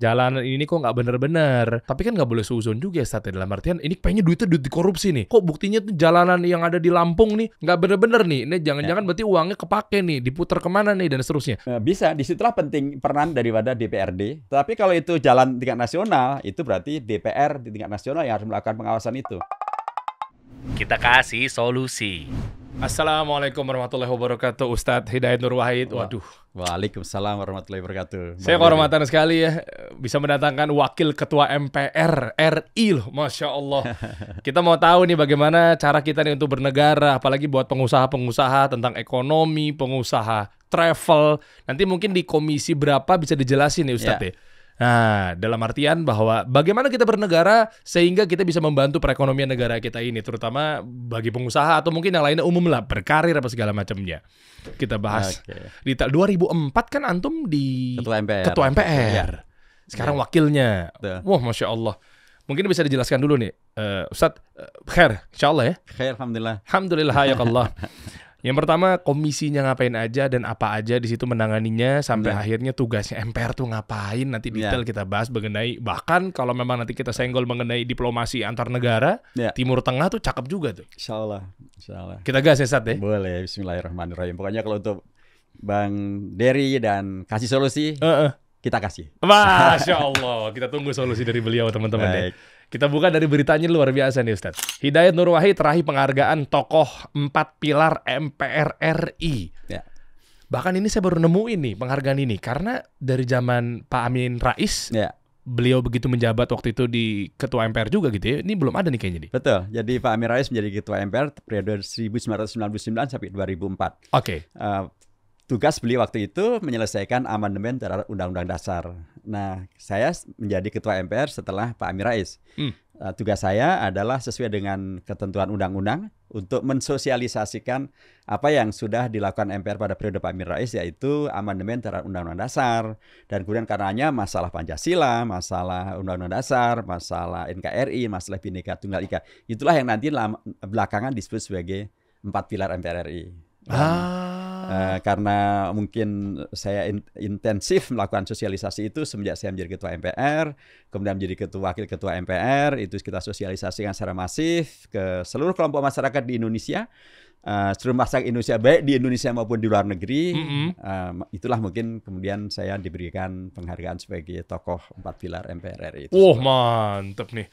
jalanan ini kok nggak bener-bener. Tapi kan nggak boleh suzon juga ya, Ustadz, dalam artian ini kayaknya duitnya duit dikorupsi nih. Kok buktinya tuh jalanan yang ada di Lampung nih nggak bener-bener nih. Ini jangan-jangan berarti uangnya kepake nih, diputar kemana nih dan seterusnya. Bisa, disitulah penting peran daripada DPRD. Tapi kalau itu jalan tingkat nasional, itu berarti DPR di tingkat nasional yang harus melakukan pengawasan itu. Kita kasih solusi. Assalamualaikum warahmatullahi wabarakatuh, Ustadz Hidayat Nur Wahid. Waduh. Waalaikumsalam warahmatullahi wabarakatuh. Saya kehormatan sekali ya bisa mendatangkan Wakil Ketua MPR RI loh, Masya Allah. Kita mau tahu nih bagaimana cara kita nih untuk bernegara, apalagi buat pengusaha-pengusaha tentang ekonomi, pengusaha travel. Nanti mungkin di komisi berapa bisa dijelasin nih Ustadz ya. Nah, dalam artian bahwa bagaimana kita bernegara sehingga kita bisa membantu perekonomian negara kita ini, terutama bagi pengusaha atau mungkin yang lainnya umum lah, berkarir apa segala macamnya. Kita bahas. Di 2004 kan antum di Ketua MPR. Sekarang wakilnya. Wah, Masya Allah. Mungkin bisa dijelaskan dulu nih, Ustadz, khair, insya Allah ya. Khair, alhamdulillah. Alhamdulillah, ya Allah. Yang pertama, komisinya ngapain aja dan apa aja di situ menanganinya sampai akhirnya tugasnya MPR tuh ngapain, nanti detail kita bahas mengenai, bahkan kalau memang nanti kita senggol mengenai diplomasi antar negara, Timur Tengah tuh cakep juga tuh. Insya Allah. Kita gas ya, Sat ya? Boleh, bismillahirrahmanirrahim. Pokoknya kalau untuk Bang Dery dan kasih solusi, kita kasih. Masya Allah, kita tunggu solusi dari beliau teman-teman deh. Kita buka dari beritanya luar biasa nih Ustadz. Hidayat Nur Wahid teraih penghargaan tokoh 4 pilar MPR RI. Bahkan ini saya baru nemuin nih penghargaan ini. Karena dari zaman Pak Amin Rais, beliau begitu menjabat waktu itu di Ketua MPR juga gitu ya. Ini belum ada nih kayaknya nih. Betul, jadi Pak Amin Rais menjadi Ketua MPR periode 1999 sampai 2004. Oke. Tugas beliau waktu itu menyelesaikan amandemen terhadap Undang-Undang Dasar. Nah, saya menjadi Ketua MPR setelah Pak Amin Rais. Tugas saya adalah sesuai dengan ketentuan undang-undang untuk mensosialisasikan apa yang sudah dilakukan MPR pada periode Pak Amin Rais, yaitu amandemen terhadap Undang-Undang Dasar. Dan kemudian karenanya masalah Pancasila, masalah Undang-Undang Dasar, masalah NKRI, masalah Bhinneka Tunggal Ika. Itulah yang nanti belakangan disebut sebagai 4 pilar MPR RI. Karena mungkin saya intensif melakukan sosialisasi itu semenjak saya menjadi Ketua MPR, kemudian menjadi Wakil Ketua MPR, itu kita sosialisasikan secara masif ke seluruh kelompok masyarakat di Indonesia, seluruh masyarakat Indonesia, baik di Indonesia maupun di luar negeri. Itulah mungkin kemudian saya diberikan penghargaan sebagai tokoh 4 pilar MPR RI. Mantep nih.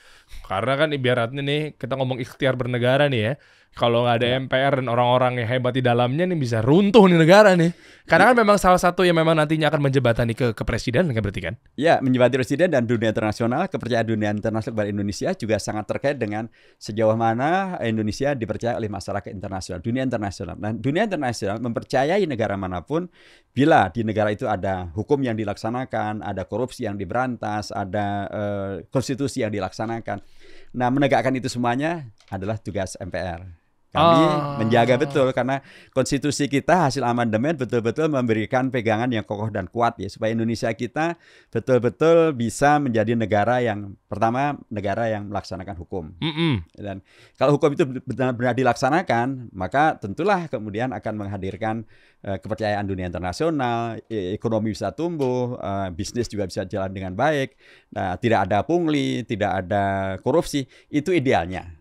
Karena kan ibaratnya nih kita ngomong ikhtiar bernegara nih ya. Kalau nggak ada MPR dan orang-orang yang hebat di dalamnya nih bisa runtuh nih negara nih. Karena kan memang salah satu yang memang nantinya akan menjembatani ke presiden kan berarti kan? Ya, menjembatani presiden dan dunia internasional. Kepercayaan dunia internasional kepada Indonesia juga sangat terkait dengan sejauh mana Indonesia dipercaya oleh masyarakat internasional, dunia internasional. Nah, dunia internasional mempercayai negara manapun bila di negara itu ada hukum yang dilaksanakan, ada korupsi yang diberantas, ada konstitusi yang dilaksanakan. Nah, menegakkan itu semuanya adalah tugas MPR. Kami menjaga betul karena konstitusi kita hasil amandemen betul-betul memberikan pegangan yang kokoh dan kuat ya supaya Indonesia kita betul-betul bisa menjadi negara yang pertama, negara yang melaksanakan hukum. Dan kalau hukum itu benar-benar dilaksanakan, maka tentulah kemudian akan menghadirkan kepercayaan dunia internasional, ekonomi bisa tumbuh, bisnis juga bisa jalan dengan baik, tidak ada pungli, tidak ada korupsi, itu idealnya.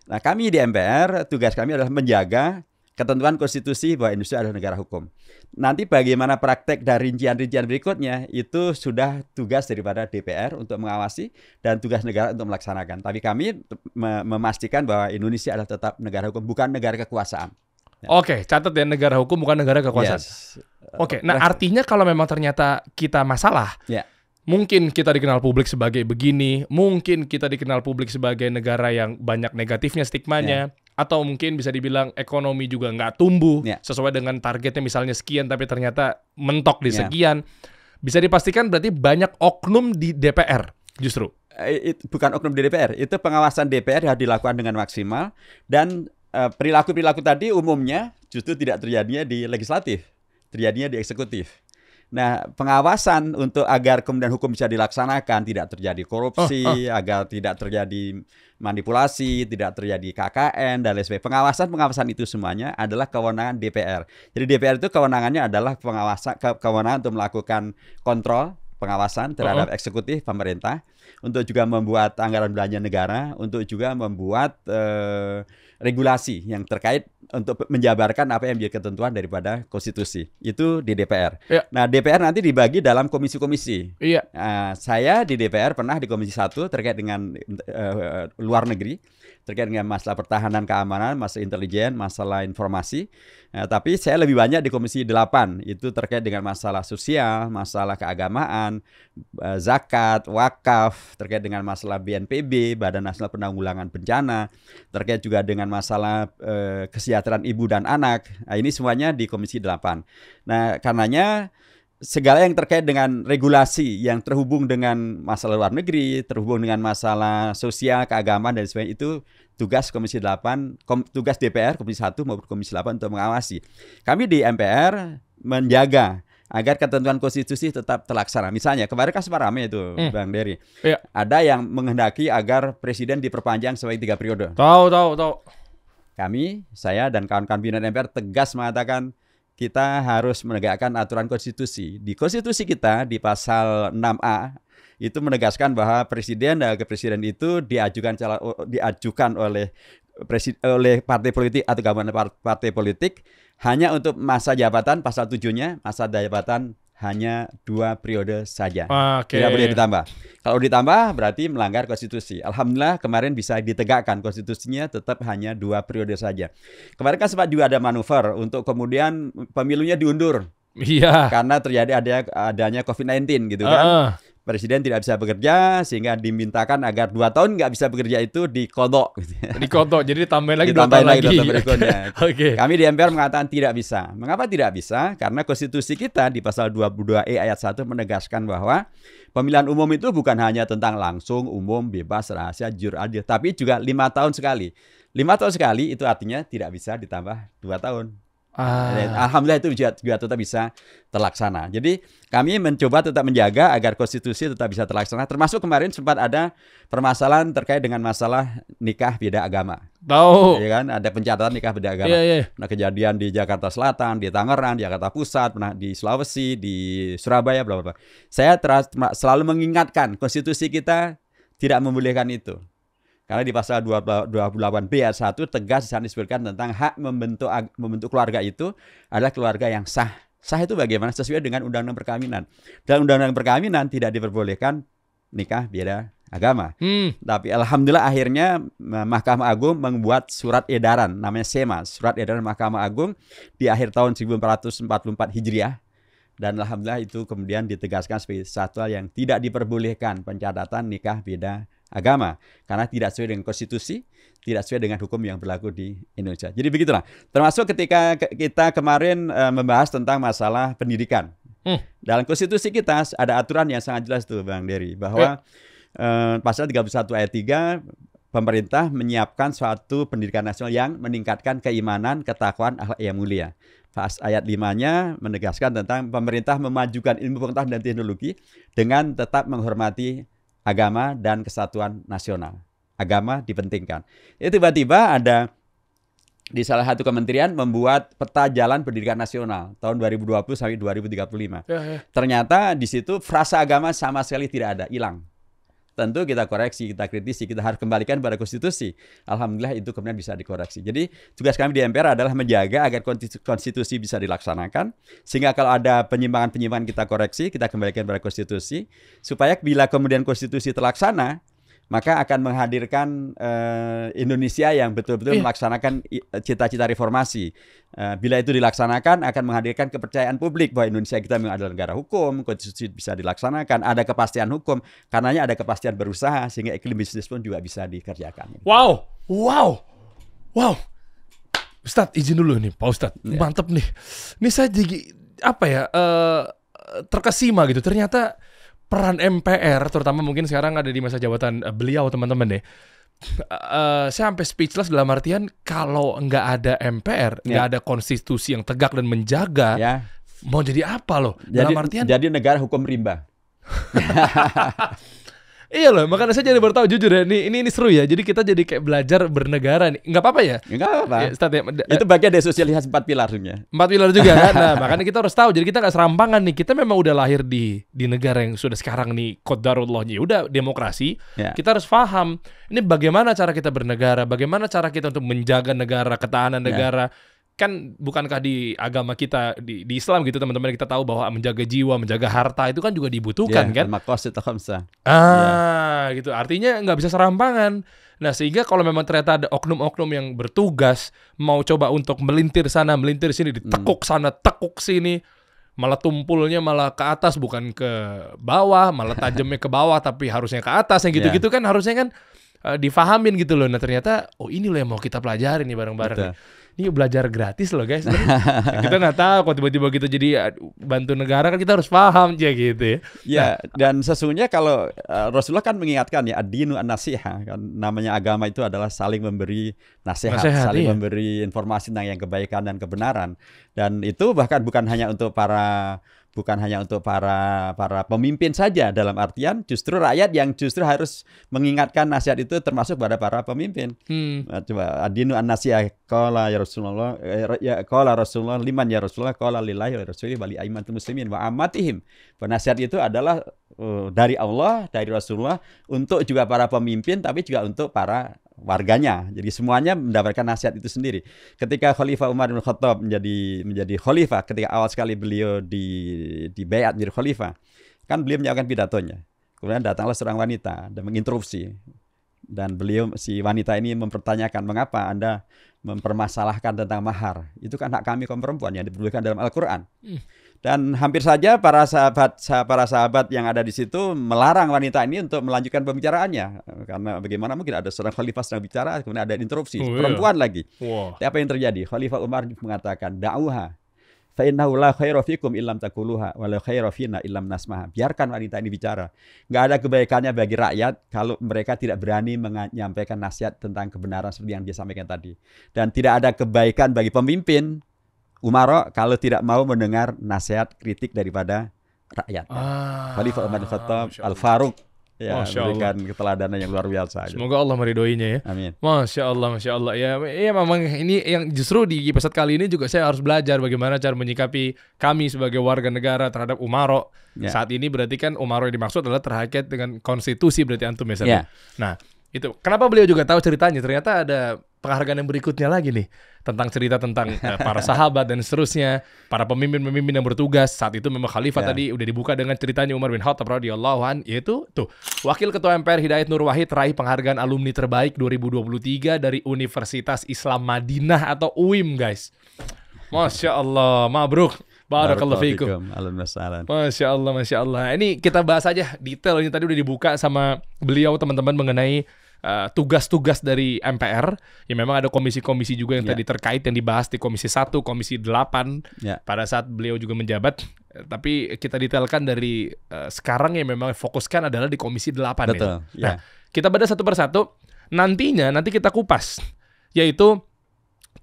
Nah, kami di MPR, tugas kami adalah menjaga ketentuan konstitusi bahwa Indonesia adalah negara hukum. Nanti bagaimana praktek dan rincian-rincian berikutnya, itu sudah tugas daripada DPR untuk mengawasi dan tugas negara untuk melaksanakan. Tapi kami memastikan bahwa Indonesia adalah tetap negara hukum, bukan negara kekuasaan. Oke, catat ya, negara hukum bukan negara kekuasaan. Oke, nah artinya kalau memang ternyata kita masalah, mungkin kita dikenal publik sebagai begini, mungkin kita dikenal publik sebagai negara yang banyak negatifnya stigmanya, atau mungkin bisa dibilang ekonomi juga nggak tumbuh sesuai dengan targetnya misalnya sekian, tapi ternyata mentok di sekian. Bisa dipastikan berarti banyak oknum di DPR justru. Itu bukan oknum di DPR, itu pengawasan DPR yang dilakukan dengan maksimal dan perilaku-perilaku tadi umumnya justru tidak terjadinya di legislatif, terjadinya di eksekutif. Nah, pengawasan untuk agar kemudian hukum bisa dilaksanakan, tidak terjadi korupsi, agar tidak terjadi manipulasi, tidak terjadi KKN, dan lain sebagainya. Pengawasan itu semuanya adalah kewenangan DPR. Jadi DPR itu kewenangannya adalah kewenangan untuk melakukan kontrol pengawasan terhadap eksekutif pemerintah, untuk juga membuat anggaran belanja negara, untuk juga membuat regulasi yang terkait untuk menjabarkan apa yang menjadi ketentuan daripada konstitusi. Itu di DPR. Ya. Nah, DPR nanti dibagi dalam komisi-komisi. Iya. Saya di DPR pernah di Komisi 1 terkait dengan luar negeri, terkait dengan masalah pertahanan keamanan, masalah intelijen, masalah informasi. Tapi saya lebih banyak di Komisi 8, itu terkait dengan masalah sosial, masalah keagamaan, zakat, wakaf, terkait dengan masalah BNPB, Badan Nasional Penanggulangan Bencana, terkait juga dengan masalah kesejahteraan ibu dan anak. Nah, ini semuanya di Komisi 8. Nah, karenanya segala yang terkait dengan regulasi yang terhubung dengan masalah luar negeri, terhubung dengan masalah sosial, keagamaan dan sebagainya, itu tugas Komisi 8, tugas DPR, Komisi 1 maupun Komisi 8 untuk mengawasi. Kami di MPR menjaga agar ketentuan konstitusi tetap terlaksana. Misalnya kemarin kan sempat ramai itu, Bang Dery. Iya. Ada yang menghendaki agar presiden diperpanjang sampai 3 periode. Tahu. Kami, saya dan kawan-kawan pimpinan MPR tegas mengatakan kita harus menegakkan aturan konstitusi. Di konstitusi kita di pasal 6A itu menegaskan bahwa presiden dan wakil presiden itu diajukan oleh partai politik atau gabungan partai politik hanya untuk masa jabatan, pasal 7-nya masa jabatan hanya 2 periode saja. Oke. Tidak boleh ditambah. Kalau ditambah berarti melanggar konstitusi. Alhamdulillah kemarin bisa ditegakkan konstitusinya tetap hanya 2 periode saja. Kemarin kan sempat juga ada manuver untuk kemudian pemilunya diundur. Iya. Karena terjadi adanya COVID-19 gitu kan. Presiden tidak bisa bekerja sehingga dimintakan agar 2 tahun nggak bisa bekerja itu dikodok. Dikodok, jadi ditambahin lagi 2 tahun Ditambahin lagi. 2 tahun berikutnya. Oke. Kami di MPR mengatakan tidak bisa. Mengapa tidak bisa? Karena konstitusi kita di pasal 22E ayat 1 menegaskan bahwa pemilihan umum itu bukan hanya tentang langsung, umum, bebas, rahasia, jujur, adil, tapi juga 5 tahun sekali. 5 tahun sekali itu artinya tidak bisa ditambah 2 tahun. Alhamdulillah itu juga tetap bisa terlaksana. Jadi kami mencoba tetap menjaga agar konstitusi tetap bisa terlaksana. Termasuk kemarin sempat ada permasalahan terkait dengan masalah nikah beda agama. Tahu. Ya kan, ada pencatatan nikah beda agama. Iya. Nah, kejadian di Jakarta Selatan, di Tangerang, di Jakarta Pusat, pernah di Sulawesi, di Surabaya, bla bla bla. Saya selalu mengingatkan konstitusi kita tidak membolehkan itu. Karena di pasal 28B ayat 1 tegas disebutkan tentang hak membentuk keluarga itu adalah keluarga yang sah. Sah itu bagaimana? Sesuai dengan Undang-Undang Perkawinan. Dan Undang-Undang Perkawinan tidak diperbolehkan nikah beda agama. Tapi alhamdulillah akhirnya Mahkamah Agung membuat surat edaran namanya SEMA, surat edaran Mahkamah Agung di akhir tahun 1444 Hijriah. Dan alhamdulillah itu kemudian ditegaskan sebagai satu hal yang tidak diperbolehkan pencatatan nikah beda agama karena tidak sesuai dengan konstitusi, tidak sesuai dengan hukum yang berlaku di Indonesia. Jadi begitulah. Termasuk ketika kita kemarin membahas tentang masalah pendidikan. Dalam konstitusi kita ada aturan yang sangat jelas tuh Bang Dery bahwa pasal 31 ayat 3 pemerintah menyiapkan suatu pendidikan nasional yang meningkatkan keimanan, ketakwaan, akhlak yang mulia. Pas ayat 5-nya menegaskan tentang pemerintah memajukan ilmu pengetahuan dan teknologi dengan tetap menghormati agama dan kesatuan nasional. Agama dipentingkan. Itu tiba-tiba ada di salah satu kementerian membuat peta jalan pendidikan nasional tahun 2020 sampai 2035. Ternyata di situ frasa agama sama sekali tidak ada, hilang. Tentu kita koreksi, kita kritisi, kita harus kembalikan pada konstitusi. Alhamdulillah itu kemudian bisa dikoreksi. Jadi tugas kami di MPR adalah menjaga agar konstitusi bisa dilaksanakan. Sehingga kalau ada penyimpangan-penyimpangan kita koreksi, kita kembalikan pada konstitusi. Supaya bila kemudian konstitusi terlaksana, maka akan menghadirkan Indonesia yang betul-betul melaksanakan cita-cita reformasi. Bila itu dilaksanakan akan menghadirkan kepercayaan publik bahwa Indonesia kita memang adalah negara hukum, konstitusi bisa dilaksanakan, ada kepastian hukum, karenanya ada kepastian berusaha sehingga iklim bisnis pun juga bisa dikerjakan. Wow. Ustadz izin dulu nih, Pak Ustadz, mantep nih. Ini saya jadi terkesima gitu. Ternyata peran MPR, terutama mungkin sekarang ada di masa jabatan beliau teman-teman deh. Saya sampai speechless dalam artian kalau nggak ada MPR, nggak ada konstitusi yang tegak dan menjaga, mau jadi apa loh? Dalam artian jadi negara hukum rimba. Iya loh, makanya saya jadi baru tahu jujur ya. Ini seru ya. Jadi kita jadi kayak belajar bernegara nih. Enggak apa-apa ya? Enggak apa. Ya, Ustaz, ya, Itu bagian dari sosialisasi 4 pilar sebenarnya. 4 pilar juga kan. Nah, makanya kita harus tahu. Jadi kita nggak serampangan nih. Kita memang udah lahir di negara yang sudah sekarang nih qadarullahnya udah demokrasi. Ya. Kita harus paham ini bagaimana cara kita bernegara, bagaimana cara kita untuk menjaga negara, ketahanan negara. Kan bukankah di agama kita di Islam gitu teman-teman kita tahu bahwa menjaga jiwa, menjaga harta itu kan juga dibutuhkan kan? Maqasid khamsah. Gitu. Artinya nggak bisa serampangan. Nah, sehingga kalau memang ternyata ada oknum-oknum yang bertugas mau coba untuk melintir sana, melintir sini, ditekuk sana, tekuk sini, malah tumpulnya malah ke atas bukan ke bawah, malah tajamnya ke bawah tapi harusnya ke atas, yang gitu-gitu kan harusnya kan difahamin gitu loh. Nah, ternyata ini loh yang mau kita pelajari nih bareng-bareng nih. Ini belajar gratis loh guys. Kita nggak tahu kok tiba-tiba kita jadi bantu negara, kan kita harus paham aja gitu ya. Ya, dan sesungguhnya kalau Rasulullah kan mengingatkan ya, ad-dinu an-nasiha, kan namanya agama itu adalah saling memberi nasihat, saling memberi informasi tentang yang kebaikan dan kebenaran. Dan itu bahkan bukan hanya untuk para pemimpin saja, dalam artian justru rakyat yang justru harus mengingatkan nasihat itu termasuk pada para pemimpin. Coba ad-dinu an-nasiha, qala ya Rasulullah, qala Rasulullah liman ya Rasulullah, qala lillahi wa rasulihi wa li aimatul muslimin wa ammatihim. Nasihat itu adalah dari Allah, dari Rasulullah untuk juga para pemimpin tapi juga untuk para warganya. Jadi semuanya mendapatkan nasihat itu sendiri. Ketika Khalifah Umar bin Khattab menjadi khalifah, ketika awal sekali beliau di baiat menjadi khalifah, kan beliau menyampaikan pidatonya. Kemudian datanglah seorang wanita dan menginterupsi. Dan beliau, si wanita ini mempertanyakan, mengapa Anda mempermasalahkan tentang mahar? Itu kan hak kami kaum perempuan yang diperbolehkan dalam Al-Quran. Dan hampir saja para sahabat yang ada di situ melarang wanita ini untuk melanjutkan pembicaraannya, karena bagaimana mungkin ada seorang khalifah sedang bicara kemudian ada interupsi perempuan lagi. Tapi apa yang terjadi? Khalifah Umar mengatakan, da'uha fa innahu la khaira fikum illam taquluha wa la khaira fina illam nasmaha. Biarkan wanita ini bicara. Enggak ada kebaikannya bagi rakyat kalau mereka tidak berani menyampaikan nasihat tentang kebenaran seperti yang dia sampaikan tadi. Dan tidak ada kebaikan bagi pemimpin Umaro kalau tidak mau mendengar nasihat kritik daripada rakyat. Khalifah Umar bin Khattab Al-Faruq memberikan keteladanan yang luar biasa. Semoga Allah meridhoinya ya. Amin. Masya Allah ya. Ya memang ini yang justru di episode kali ini juga saya harus belajar bagaimana cara menyikapi kami sebagai warga negara terhadap Umaro. Saat ini berarti kan Umaro yang dimaksud adalah terkait dengan konstitusi berarti antum ya. Nah, itu kenapa beliau juga tahu ceritanya. Ternyata ada penghargaan yang berikutnya lagi nih tentang cerita tentang para sahabat dan seterusnya, para pemimpin-pemimpin yang bertugas. Saat itu memang khalifah tadi udah dibuka dengan ceritanya Umar bin Khattab radhiyallahu an, yaitu tuh Wakil Ketua MPR Hidayat Nur Wahid raih penghargaan alumni terbaik 2023 dari Universitas Islam Madinah atau UIM, guys. Masya Allah, mabruk. Barakallahu fiikum. Masya Allah. Ini kita bahas aja detail, ini tadi udah dibuka sama beliau teman-teman mengenai tugas-tugas dari MPR. Ya memang ada komisi-komisi juga yang tadi terkait yang dibahas di Komisi 1, Komisi 8 pada saat beliau juga menjabat. Tapi kita detailkan dari sekarang yang memang fokuskan adalah di Komisi 8. Betul. Nah, kita bedah satu persatu. Nanti kita kupas, yaitu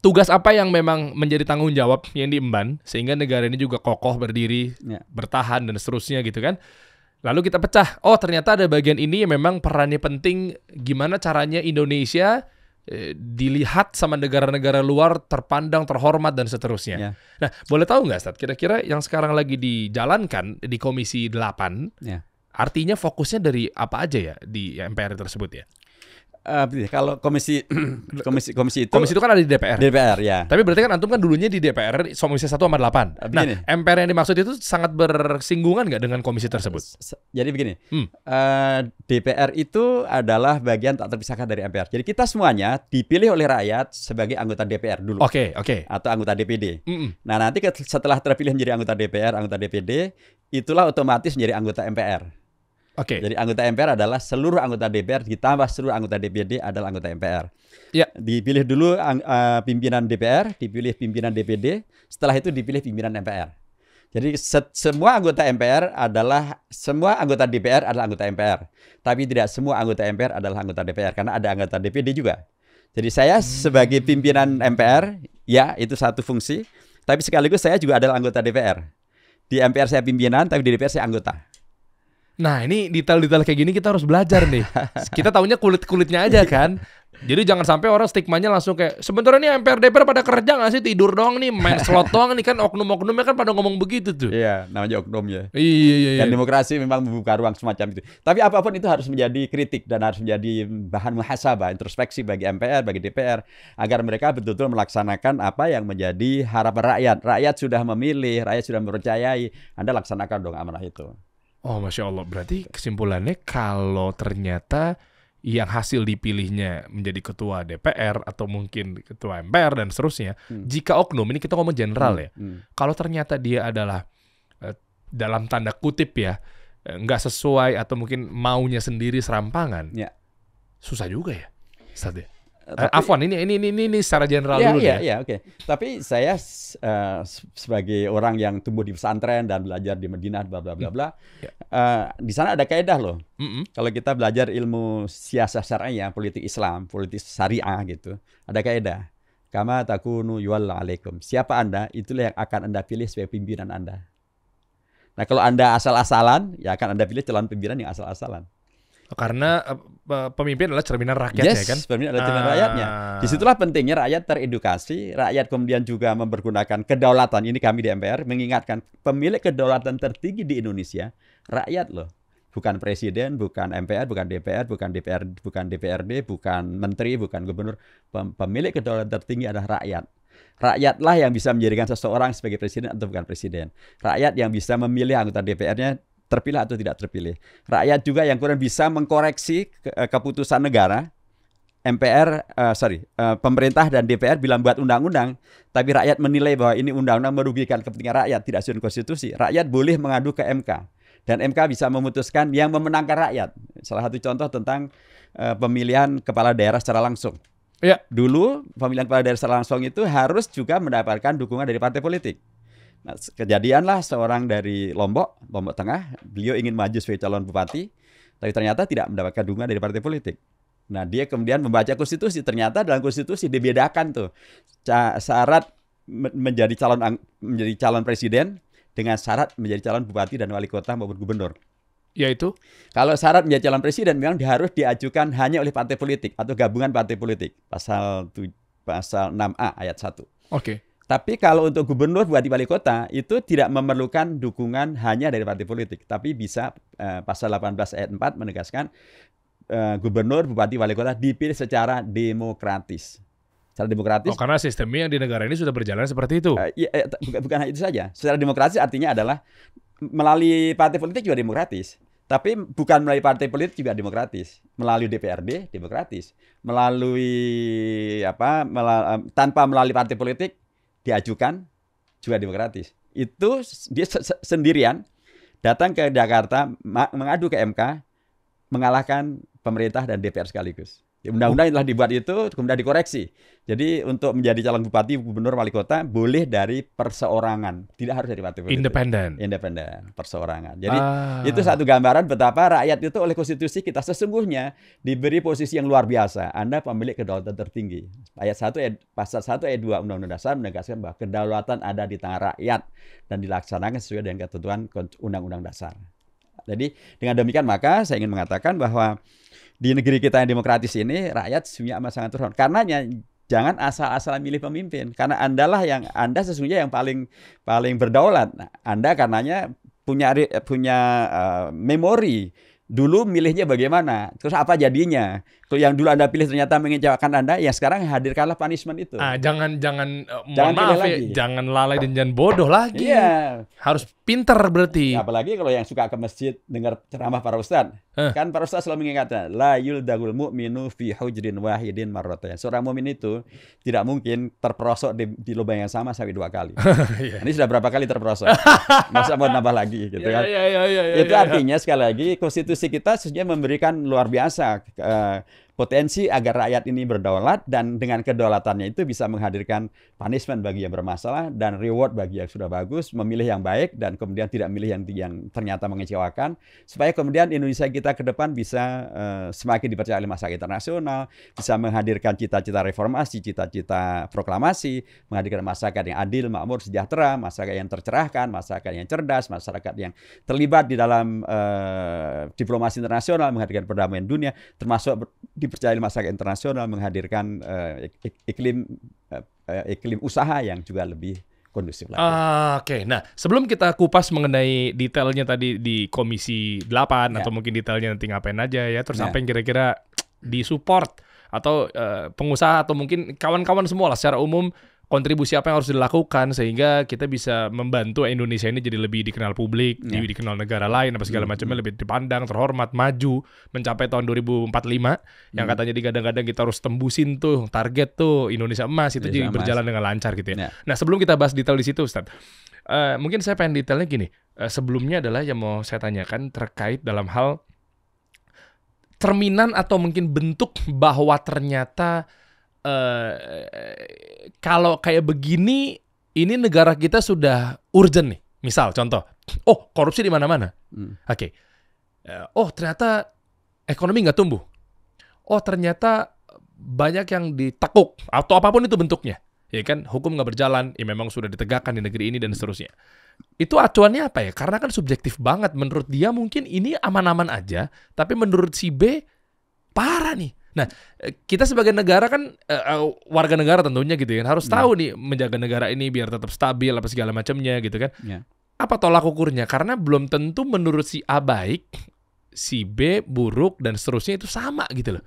tugas apa yang memang menjadi tanggung jawab yang diemban sehingga negara ini juga kokoh berdiri, bertahan dan seterusnya gitu kan. Lalu kita pecah. Oh, ternyata ada bagian ini yang memang perannya penting, gimana caranya Indonesia dilihat sama negara-negara luar, terpandang, terhormat dan seterusnya. Nah, boleh tahu nggak Ustaz, kira-kira yang sekarang lagi dijalankan di Komisi 8 artinya fokusnya dari apa aja ya di MPR tersebut ya? Kalau komisi itu kan ada di DPR. DPR ya. Tapi berarti kan antum kan dulunya di DPR Komisi 1 sama 8. Nah, MPR yang dimaksud itu sangat bersinggungan nggak dengan komisi tersebut? Jadi begini, DPR itu adalah bagian tak terpisahkan dari MPR. Jadi kita semuanya dipilih oleh rakyat sebagai anggota DPR dulu. Oke. Atau anggota DPD. Nah, nanti setelah terpilih menjadi anggota DPR, anggota DPD, itulah otomatis menjadi anggota MPR. Jadi anggota MPR adalah seluruh anggota DPR ditambah seluruh anggota DPD adalah anggota MPR. Dipilih dulu pimpinan DPR, dipilih pimpinan DPD, setelah itu dipilih pimpinan MPR. Jadi semua anggota DPR adalah anggota MPR. Tapi tidak semua anggota MPR adalah anggota DPR karena ada anggota DPD juga. Jadi saya sebagai pimpinan MPR, ya itu satu fungsi, tapi sekaligus saya juga adalah anggota DPR. Di MPR saya pimpinan, tapi di DPR saya anggota. Nah, ini detail-detail kayak gini kita harus belajar nih. Kita taunya kulit-kulitnya aja kan. Jadi jangan sampai orang stigmanya langsung kayak sebenarnya nih MPR DPR pada kerja nggak sih, tidur doang nih, main slot doang nih kan, oknum-oknumnya kan pada ngomong begitu tuh. Iya, namanya oknum ya. Iya. Dan demokrasi memang membuka ruang semacam itu. Tapi apapun itu harus menjadi kritik dan harus menjadi bahan muhasabah, introspeksi bagi MPR, bagi DPR, agar mereka betul-betul melaksanakan apa yang menjadi harapan rakyat. Rakyat sudah memilih, rakyat sudah mempercayai, Anda laksanakan dong amanah itu. Oh, Masya Allah. Berarti kesimpulannya kalau ternyata yang hasil dipilihnya menjadi ketua DPR atau mungkin ketua MPR dan seterusnya, jika oknum, ini kita ngomong general ya, kalau ternyata dia adalah dalam tanda kutip ya, nggak sesuai atau mungkin maunya sendiri serampangan, Ya. susah juga ya, Ustaz ya. Tapi- Afwan, ini secara general dulu Iya, oke. Tapi saya sebagai orang yang tumbuh di pesantren dan belajar di Madinah, bla bla bla bla, di sana ada kaidah loh. Kalau kita belajar ilmu siasah syar'iyah, politik Islam, politik syariah gitu, ada kaidah. Kama takunu yuwalla alaikum. Siapa Anda, itulah yang akan Anda pilih sebagai pimpinan Anda. Nah, kalau Anda asal-asalan, ya akan Anda pilih calon pimpinan yang asal-asalan. Karena pemimpin adalah cerminan rakyatnya kan. Pemimpin adalah cerminan rakyatnya. Disitulah pentingnya rakyat teredukasi, rakyat kemudian juga mempergunakan kedaulatan. Ini kami di MPR mengingatkan pemilik kedaulatan tertinggi di Indonesia, rakyat loh. Bukan presiden, bukan MPR, bukan DPR, bukan DPRD, bukan menteri, bukan gubernur. Pemilik kedaulatan tertinggi adalah rakyat. Rakyatlah yang bisa menjadikan seseorang sebagai presiden atau bukan presiden. Rakyat yang bisa memilih anggota DPR-nya terpilih atau tidak terpilih. Rakyat juga yang kemudian bisa mengkoreksi keputusan negara. Pemerintah dan DPR bilang buat undang-undang, tapi rakyat menilai bahwa ini undang-undang merugikan kepentingan rakyat, tidak sesuai konstitusi. Rakyat boleh mengadu ke MK. Dan MK bisa memutuskan yang memenangkan rakyat. Salah satu contoh tentang pemilihan kepala daerah secara langsung. Ya. Dulu pemilihan kepala daerah secara langsung itu harus juga mendapatkan dukungan dari partai politik. Nah, kejadianlah seorang dari Lombok Tengah, beliau ingin maju sebagai calon bupati, tapi ternyata tidak mendapatkan dukungan dari partai politik. Nah, dia kemudian membaca konstitusi, ternyata dalam konstitusi dibedakan tuh syarat menjadi calon presiden dengan syarat menjadi calon bupati dan wali kota maupun gubernur. Yaitu? Kalau syarat menjadi calon presiden memang harus diajukan hanya oleh partai politik atau gabungan partai politik. Pasal 6A ayat 1. Oke. Tapi kalau untuk gubernur, bupati, wali kota itu tidak memerlukan dukungan hanya dari partai politik, tapi bisa pasal 18 ayat 4 menegaskan gubernur, bupati, wali kota dipilih secara demokratis. Secara demokratis. Oh, karena sistemnya yang di negara ini sudah berjalan seperti itu. Bukan hanya itu saja. Secara demokratis artinya adalah melalui partai politik juga demokratis. Tapi bukan melalui partai politik juga demokratis. Melalui DPRD demokratis. Tanpa melalui partai politik diajukan juga demokratis. Itu dia sendirian datang ke Jakarta mengadu ke MK, mengalahkan pemerintah dan DPR sekaligus. Undang-undang yang telah dibuat itu kemudian dikoreksi. Jadi untuk menjadi calon bupati, gubernur, wali kota boleh dari perseorangan, tidak harus dari partai politik. Independen, perseorangan. Jadi itu satu gambaran betapa rakyat itu oleh konstitusi kita sesungguhnya diberi posisi yang luar biasa. Anda pemilik kedaulatan tertinggi. Pasal 1 ayat 2 Undang-Undang Dasar menegaskan bahwa kedaulatan ada di tangan rakyat dan dilaksanakan sesuai dengan ketentuan Undang-Undang Dasar. Jadi dengan demikian maka saya ingin mengatakan bahwa di negeri kita yang demokratis ini rakyat sesungguhnya amat sangat turun. Karenanya jangan asal-asalan milih pemimpin, karena Anda sesungguhnya yang paling berdaulat. Nah, Anda karenanya punya memori. Dulu milihnya bagaimana, terus apa jadinya? Kalau yang dulu Anda pilih ternyata mengecewakan Anda, ya sekarang hadirkanlah punishment itu. Jangan maaf ya, jangan lalai dan jangan bodoh lagi. Iya. Harus pinter berarti. Apalagi kalau yang suka ke masjid dengar ceramah para ustadz. Kan para ustadz selalu mengingatkan, la yuldagul mu'minu fi hujrin wahidin marratayn. Seorang mukmin itu tidak mungkin terperosok di lubang yang sama sampai 2 kali. Ini sudah berapa kali terperosok? Masa mau nambah lagi gitu kan? Itu artinya sekali lagi konstitusi kita sebenarnya memberikan luar biasa potensi agar rakyat ini berdaulat, dan dengan kedaulatannya itu bisa menghadirkan punishment bagi yang bermasalah dan reward bagi yang sudah bagus, memilih yang baik dan kemudian tidak milih yang ternyata mengecewakan, supaya kemudian Indonesia kita ke depan bisa semakin dipercaya oleh masyarakat internasional, bisa menghadirkan cita-cita reformasi, cita-cita proklamasi, menghadirkan masyarakat yang adil, makmur, sejahtera, masyarakat yang tercerahkan, masyarakat yang cerdas, masyarakat yang terlibat di dalam diplomasi internasional, menghadirkan perdamaian dunia, termasuk dipercaya masyarakat internasional, menghadirkan iklim usaha yang juga lebih kondusif lagi. Oke. Nah, sebelum kita kupas mengenai detailnya tadi di Komisi 8 atau mungkin detailnya nanti ngapain aja ya, terus apa yang kira-kira disupport atau pengusaha atau mungkin kawan-kawan semua lah secara umum, kontribusi apa yang harus dilakukan sehingga kita bisa membantu Indonesia ini jadi lebih dikenal publik, dikenal negara lain, apa segala macamnya, lebih dipandang, terhormat, maju, mencapai tahun 2045 yang katanya digadang-gadang kita harus tembusin tuh target tuh Indonesia emas, itu jadi berjalan dengan lancar gitu ya. Nah, sebelum kita bahas detail di situ, Ustaz, mungkin saya pengen detailnya gini. Sebelumnya adalah yang mau saya tanyakan terkait dalam hal cerminan atau mungkin bentuk bahwa ternyata kalau kayak begini, ini negara kita sudah urgent nih. Misal, contoh, korupsi di mana-mana. Oke. Ternyata ekonomi nggak tumbuh. Ternyata banyak yang ditekuk atau apapun itu bentuknya. Ya kan, hukum nggak berjalan, ya memang sudah ditegakkan di negeri ini dan seterusnya. Itu acuannya apa ya? Karena kan subjektif banget. Menurut dia mungkin ini aman-aman aja, tapi menurut si B parah nih. Nah, kita sebagai negara kan warga negara tentunya gitu kan harus tahu nih menjaga negara ini biar tetap stabil apa segala macamnya gitu kan. Apa tolak ukurnya? Karena belum tentu menurut si A baik, si B buruk dan seterusnya itu sama gitu loh.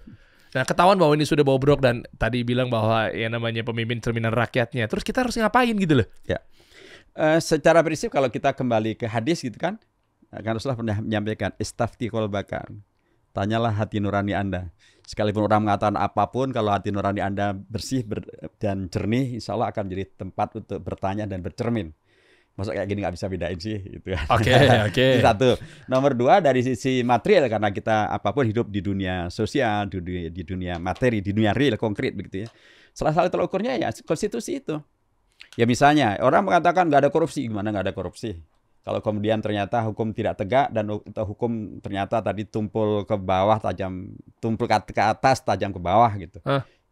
Nah, ketahuan bahwa ini sudah bobrok dan tadi bilang bahwa ya namanya pemimpin cerminan rakyatnya. Terus kita harus ngapain gitu loh? Ya. Secara prinsip kalau kita kembali ke hadis gitu kan Rasulullah pernah menyampaikan istafti qalbaka. Tanyalah hati nurani Anda. Sekalipun orang mengatakan apapun, kalau hati nurani Anda bersih dan jernih, insya Allah akan menjadi tempat untuk bertanya dan bercermin. Masa kayak gini nggak bisa bedain sih, gitu kan? Oke. Itu satu. Nomor dua, dari sisi material, karena kita apapun hidup di dunia sosial, di dunia materi, di dunia real, konkret begitu ya. Salah satu tolak ukurnya ya konstitusi itu. Ya misalnya orang mengatakan nggak ada korupsi, gimana nggak ada korupsi? Kalau kemudian ternyata hukum tidak tegak dan hukum ternyata tadi tumpul ke bawah tajam, tumpul ke atas tajam ke bawah gitu.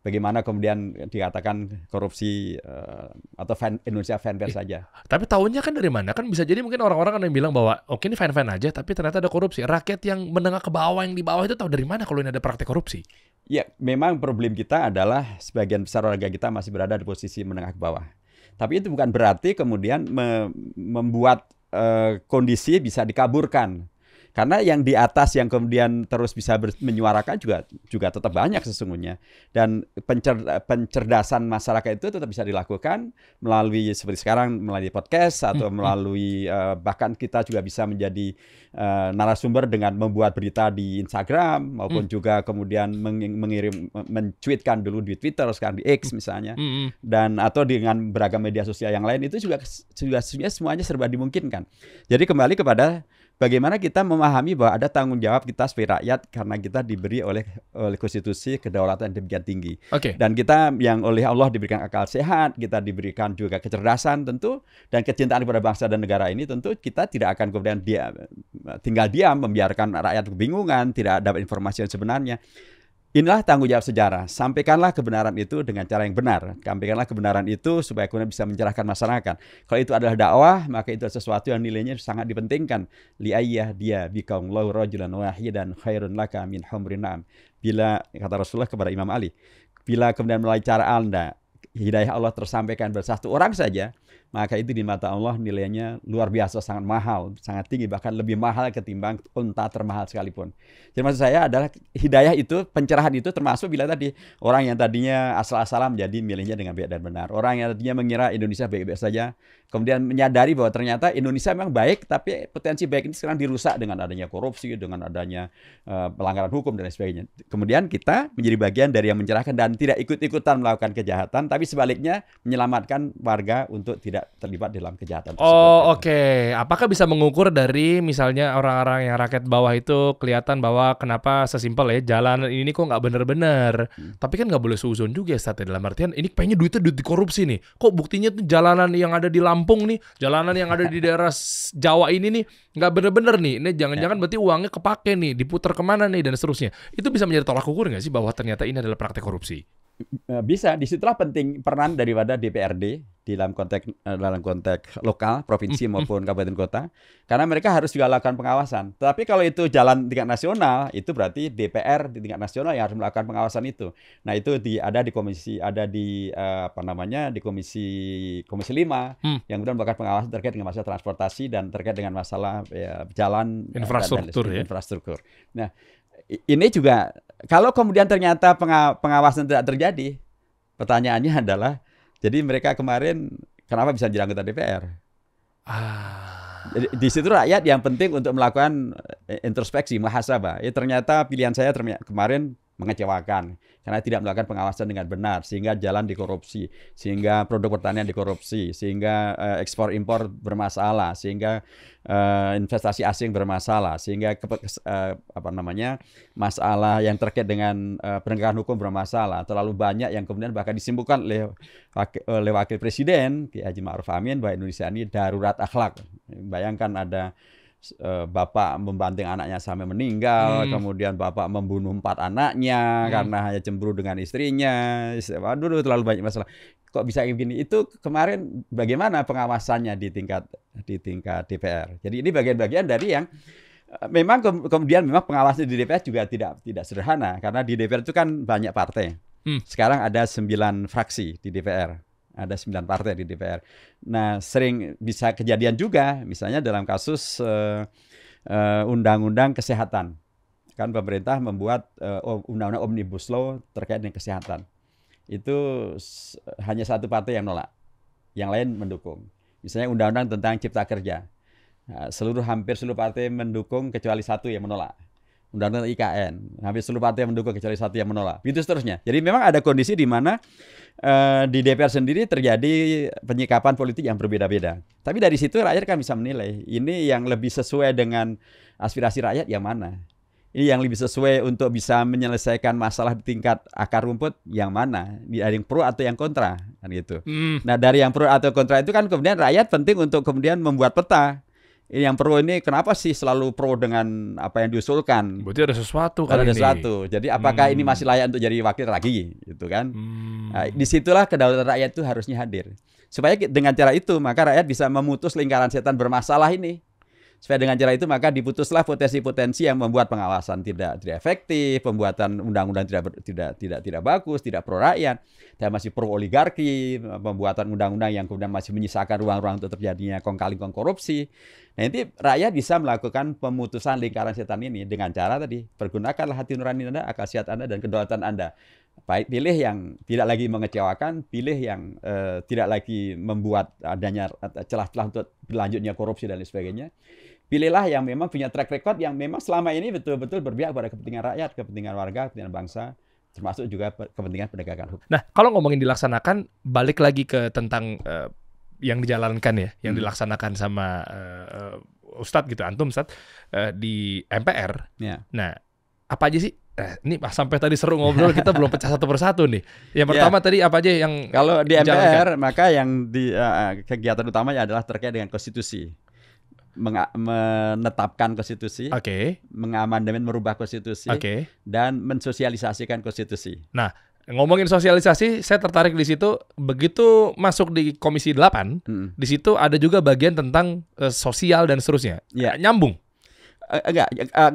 Bagaimana kemudian dikatakan korupsi atau Indonesia fair-fair saja? Tapi tahunya kan dari mana? Kan bisa jadi mungkin orang-orang kan yang bilang bahwa oke ini fine-fine aja, tapi ternyata ada korupsi. Rakyat yang menengah ke bawah, yang di bawah itu tahu dari mana kalau ini ada praktek korupsi? Ya, memang problem kita adalah sebagian besar warga kita masih berada di posisi menengah ke bawah. Tapi itu bukan berarti kemudian membuat kondisi bisa dikaburkan. Karena yang di atas yang kemudian terus bisa menyuarakan juga tetap banyak sesungguhnya. Dan pencerdasan masyarakat itu tetap bisa dilakukan melalui seperti sekarang melalui podcast atau melalui bahkan kita juga bisa menjadi narasumber dengan membuat berita di Instagram maupun juga kemudian mencuitkan dulu di Twitter sekarang di X misalnya dan atau dengan beragam media sosial yang lain itu juga semuanya serba dimungkinkan. Jadi kembali kepada bagaimana kita memahami bahwa ada tanggung jawab kita sebagai rakyat karena kita diberi oleh konstitusi kedaulatan yang demikian tinggi. Dan kita yang oleh Allah diberikan akal sehat, kita diberikan juga kecerdasan tentu, dan kecintaan kepada bangsa dan negara ini tentu kita tidak akan kemudian tinggal diam membiarkan rakyat kebingungan, tidak dapat informasi yang sebenarnya. Inilah tanggung jawab sejarah. Sampaikanlah kebenaran itu dengan cara yang benar. Sampaikanlah kebenaran itu supaya kemudian bisa mencerahkan masyarakat. Kalau itu adalah dakwah, maka itu adalah sesuatu yang nilainya sangat dipentingkan. Li'ayyah dia bikaumullahu rajulan wahidan khairun laka min humrin na'am. Bila, kata Rasulullah kepada Imam Ali, bila kemudian melalui cara Anda, hidayah Allah tersampaikan pada satu orang saja, maka itu di mata Allah nilainya luar biasa, sangat mahal, sangat tinggi, bahkan lebih mahal ketimbang unta termahal sekalipun. Jadi maksud saya adalah hidayah itu, pencerahan itu termasuk bila tadi orang yang tadinya asal-asalan menjadi milihnya dengan baik dan benar. Orang yang tadinya mengira Indonesia baik-baik saja, kemudian menyadari bahwa ternyata Indonesia memang baik, tapi potensi baik ini sekarang dirusak dengan adanya korupsi, dengan adanya pelanggaran hukum dan lain sebagainya. Kemudian kita menjadi bagian dari yang mencerahkan dan tidak ikut-ikutan melakukan kejahatan, tapi sebaliknya menyelamatkan warga untuk tidak tidak terlibat dalam kejahatan tersebut. Oh, oke. Apakah bisa mengukur dari misalnya orang-orang yang rakyat bawah itu kelihatan bahwa kenapa sesimpel ya jalan ini kok nggak bener-bener. Tapi kan nggak boleh suuzon juga ya Stat, ya. Dalam artian ini kayaknya duitnya duit dikorupsi nih. Kok buktinya tuh jalanan yang ada di Lampung nih, jalanan yang ada di daerah Jawa ini nih nggak bener-bener nih. Ini jangan-jangan berarti uangnya kepake nih, diputar kemana nih dan seterusnya. Itu bisa menjadi tolak ukur nggak sih bahwa ternyata ini adalah praktek korupsi? Bisa, disitulah penting peran daripada DPRD dalam konteks lokal, provinsi maupun kabupaten kota, karena mereka harus juga lakukan pengawasan. Tapi kalau itu jalan tingkat nasional, itu berarti DPR di tingkat nasional yang harus melakukan pengawasan itu. Nah itu ada di komisi, di komisi 5 yang kemudian melakukan pengawasan terkait dengan masalah transportasi dan terkait dengan masalah jalan infrastruktur. Nah ini juga kalau kemudian ternyata pengawasan tidak terjadi, pertanyaannya adalah, jadi mereka kemarin kenapa bisa jadi anggota DPR? Jadi di situ rakyat yang penting untuk melakukan introspeksi, muhasabah. Ternyata pilihan saya kemarin mengecewakan karena tidak melakukan pengawasan dengan benar, sehingga jalan dikorupsi, sehingga produk pertanian dikorupsi, sehingga ekspor impor bermasalah, sehingga investasi asing bermasalah, sehingga masalah yang terkait dengan penegakan hukum bermasalah. Terlalu banyak yang kemudian bahkan disimpulkan oleh Wakil Presiden Ki Haji Ma'ruf Amin bahwa Indonesia ini darurat akhlak. Bayangkan ada bapak membanting anaknya sampai meninggal, kemudian bapak membunuh 4 anaknya karena hanya cemburu dengan istrinya. Waduh, terlalu banyak masalah. Kok bisa begini? Itu kemarin bagaimana pengawasannya di tingkat DPR. Jadi ini bagian-bagian dari yang memang kemudian pengawasan di DPR juga tidak sederhana, karena di DPR itu kan banyak partai. Sekarang ada 9 fraksi di DPR. Ada 9 partai di DPR. Nah, sering bisa kejadian juga, misalnya dalam kasus undang-undang kesehatan. Kan pemerintah membuat undang-undang Omnibus Law terkait dengan kesehatan. Itu hanya satu partai yang nolak, yang lain mendukung. Misalnya undang-undang tentang Cipta Kerja. Nah, hampir seluruh partai mendukung kecuali satu yang menolak. Undang-undang IKN, hampir seluruh partai yang mendukung kecuali satu yang menolak. Itu seterusnya. Jadi memang ada kondisi di mana di DPR sendiri terjadi penyikapan politik yang berbeda-beda. Tapi dari situ rakyat kan bisa menilai, ini yang lebih sesuai dengan aspirasi rakyat yang mana. Ini yang lebih sesuai untuk bisa menyelesaikan masalah di tingkat akar rumput yang mana. Ada yang pro atau yang kontra, kan gitu. Nah dari yang pro atau kontra itu kan kemudian rakyat penting untuk kemudian membuat peta. Yang pro ini kenapa sih selalu pro dengan apa yang diusulkan? Berarti ada sesuatu kali ada ini. sesuatu. Jadi apakah ini masih layak untuk jadi wakil lagi, gitu kan? Nah, disitulah kedaulatan rakyat itu harusnya hadir. Supaya dengan cara itu maka rakyat bisa memutus lingkaran setan bermasalah ini. Supaya dengan cara itu maka diputuslah potensi-potensi yang membuat pengawasan tidak efektif, pembuatan undang-undang tidak bagus, tidak pro rakyat, dan masih pro oligarki, pembuatan undang-undang yang kemudian masih menyisakan ruang-ruang untuk terjadinya kong-kali-kong korupsi. Nah, nanti rakyat bisa melakukan pemutusan lingkaran setan ini dengan cara tadi, pergunakanlah hati nurani Anda, akal sehat Anda, dan kedaulatan Anda. Baik, pilih yang tidak lagi mengecewakan, pilih yang tidak lagi membuat adanya celah-celah untuk berlanjutnya korupsi dan lain sebagainya. Pilihlah yang memang punya track record yang memang selama ini betul-betul berpihak pada kepentingan rakyat, kepentingan warga, kepentingan bangsa, termasuk juga kepentingan penegakan hukum. Nah, kalau ngomongin dilaksanakan, balik lagi ke tentang yang dijalankan ya, yang dilaksanakan sama Ustadz gitu, Antum Ustadz di MPR. Ya. Nah, apa aja sih? Ini sampai tadi seru ngobrol, kita belum pecah satu persatu nih. Yang pertama tadi apa aja yang kalau di MPR, maka yang di kegiatan utamanya adalah terkait dengan konstitusi. Menetapkan konstitusi, mengamandemen, merubah konstitusi, dan mensosialisasikan konstitusi. Nah, ngomongin sosialisasi, saya tertarik di situ. Begitu masuk di Komisi 8, di situ ada juga bagian tentang sosial dan seterusnya. Nyambung.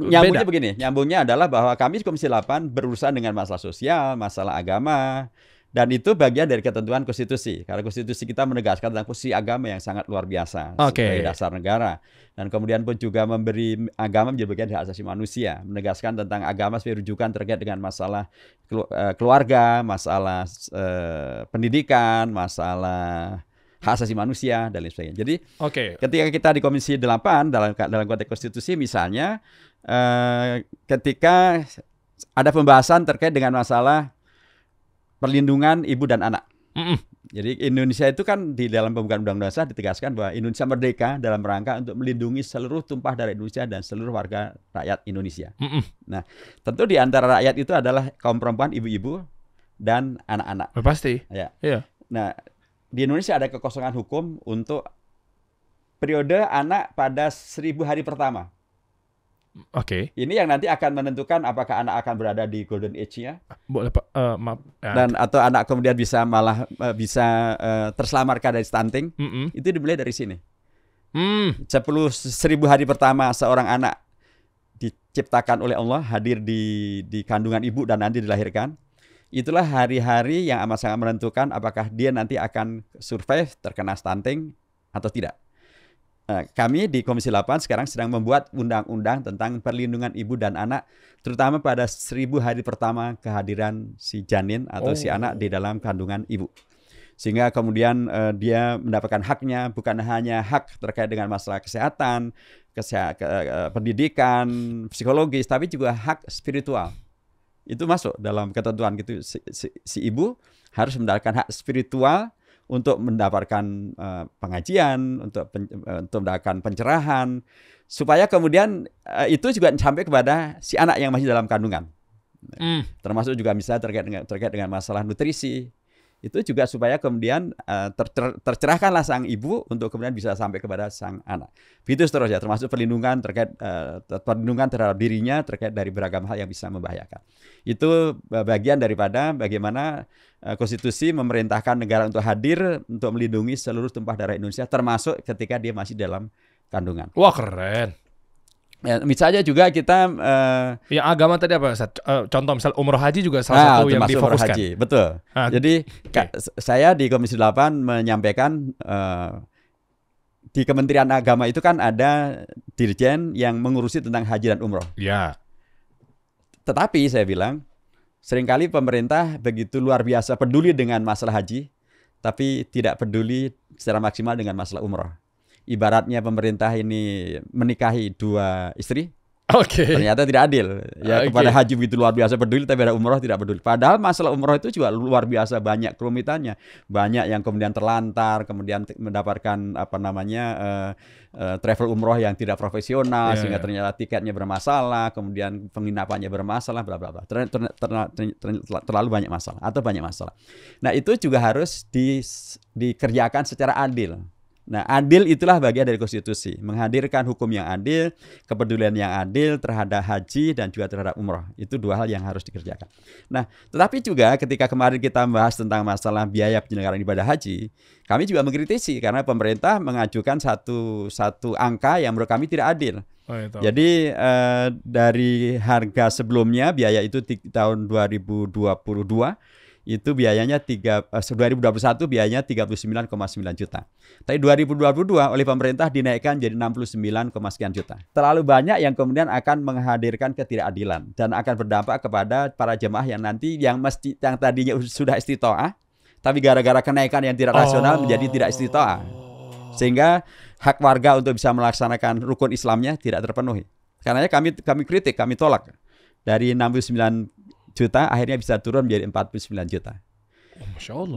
Nyambungnya begini. Nyambungnya adalah bahwa kami Komisi 8 berurusan dengan masalah sosial, masalah agama. Dan itu bagian dari ketentuan konstitusi. Karena konstitusi kita menegaskan tentang posisi agama yang sangat luar biasa sebagai dasar negara. Dan kemudian pun juga memberi agama menjadi bagian dari hak asasi manusia. Menegaskan tentang agama sebagai rujukan terkait dengan masalah keluarga, masalah pendidikan, masalah hak asasi manusia, dan lain sebagainya. Jadi ketika kita di Komisi 8 dalam konteks konstitusi misalnya, ketika ada pembahasan terkait dengan masalah perlindungan ibu dan anak. Jadi Indonesia itu kan di dalam pembukaan Undang-Undang Dasar ditegaskan bahwa Indonesia merdeka dalam rangka untuk melindungi seluruh tumpah darah Indonesia dan seluruh warga rakyat Indonesia. Nah, tentu di antara rakyat itu adalah kaum perempuan, ibu-ibu, dan anak-anak. Pasti. Ya. Iya. Nah, di Indonesia ada kekosongan hukum untuk periode anak pada 1000 hari pertama. Oke. Ini yang nanti akan menentukan apakah anak akan berada di golden age-nya, Boleh Pak, maaf. dan atau anak kemudian bisa malah bisa terselamatkan dari stunting. Itu dimulai dari sini. 10.000 hari pertama seorang anak diciptakan oleh Allah, hadir di kandungan ibu dan nanti dilahirkan. Itulah hari-hari yang amat sangat menentukan apakah dia nanti akan survive terkena stunting atau tidak. Kami di Komisi 8 sekarang sedang membuat undang-undang tentang perlindungan ibu dan anak, terutama pada 1000 hari pertama kehadiran si janin atau si anak di dalam kandungan ibu. Sehingga kemudian dia mendapatkan haknya, bukan hanya hak terkait dengan masalah kesehatan, pendidikan, psikologis, tapi juga hak spiritual. Itu masuk dalam ketentuan gitu. Si ibu harus mendapatkan hak spiritual untuk mendapatkan pengajian, untuk mendapatkan pencerahan, supaya kemudian itu juga sampai kepada si anak yang masih dalam kandungan. Termasuk juga misalnya terkait dengan masalah nutrisi. Itu juga supaya kemudian tercerahkanlah sang ibu untuk kemudian bisa sampai kepada sang anak. Begitu seterusnya, termasuk perlindungan terhadap dirinya terkait dari beragam hal yang bisa membahayakan. Itu bagian daripada bagaimana konstitusi memerintahkan negara untuk hadir untuk melindungi seluruh tumpah darah Indonesia, termasuk ketika dia masih dalam kandungan. Wah, keren. Ya, misalnya juga kita yang agama tadi apa? Contoh misal umroh haji juga salah satu yang difokuskan. Haji, betul. Jadi saya di Komisi 8 menyampaikan di Kementerian Agama itu kan ada dirjen yang mengurusi tentang haji dan umroh. Ya. Tetapi saya bilang seringkali pemerintah begitu luar biasa peduli dengan masalah haji, tapi tidak peduli secara maksimal dengan masalah umroh. Ibaratnya pemerintah ini menikahi 2 istri, ternyata tidak adil. Ya, kepada haji begitu luar biasa peduli, tapi ada umroh tidak peduli. Padahal masalah umroh itu juga luar biasa banyak kerumitannya. Banyak yang kemudian terlantar, kemudian mendapatkan travel umroh yang tidak profesional, sehingga ternyata tiketnya bermasalah, kemudian penginapannya bermasalah, bla bla bla. Terlalu banyak masalah atau banyak masalah. Nah, itu juga harus dikerjakan secara adil. Nah, adil itulah bagian dari konstitusi, menghadirkan hukum yang adil, kepedulian yang adil terhadap haji dan juga terhadap umroh. Itu 2 hal yang harus dikerjakan. Nah, tetapi juga ketika kemarin kita membahas tentang masalah biaya penyelenggaraan ibadah haji, kami juga mengkritisi karena pemerintah mengajukan satu angka yang menurut kami tidak adil. Jadi dari harga sebelumnya biaya itu tahun 2022 itu biayanya 2021 biayanya 39,9 juta. Tapi 2022 oleh pemerintah dinaikkan jadi 69, sekian juta. Terlalu banyak yang kemudian akan menghadirkan ketidakadilan dan akan berdampak kepada para jemaah yang nanti yang tadinya sudah istitoah, tapi gara-gara kenaikan yang tidak rasional menjadi tidak istitoah. Sehingga hak warga untuk bisa melaksanakan rukun Islamnya tidak terpenuhi. Karena kami kritik, kami tolak. Dari 69 juta akhirnya bisa turun menjadi 49 juta. Masya Allah.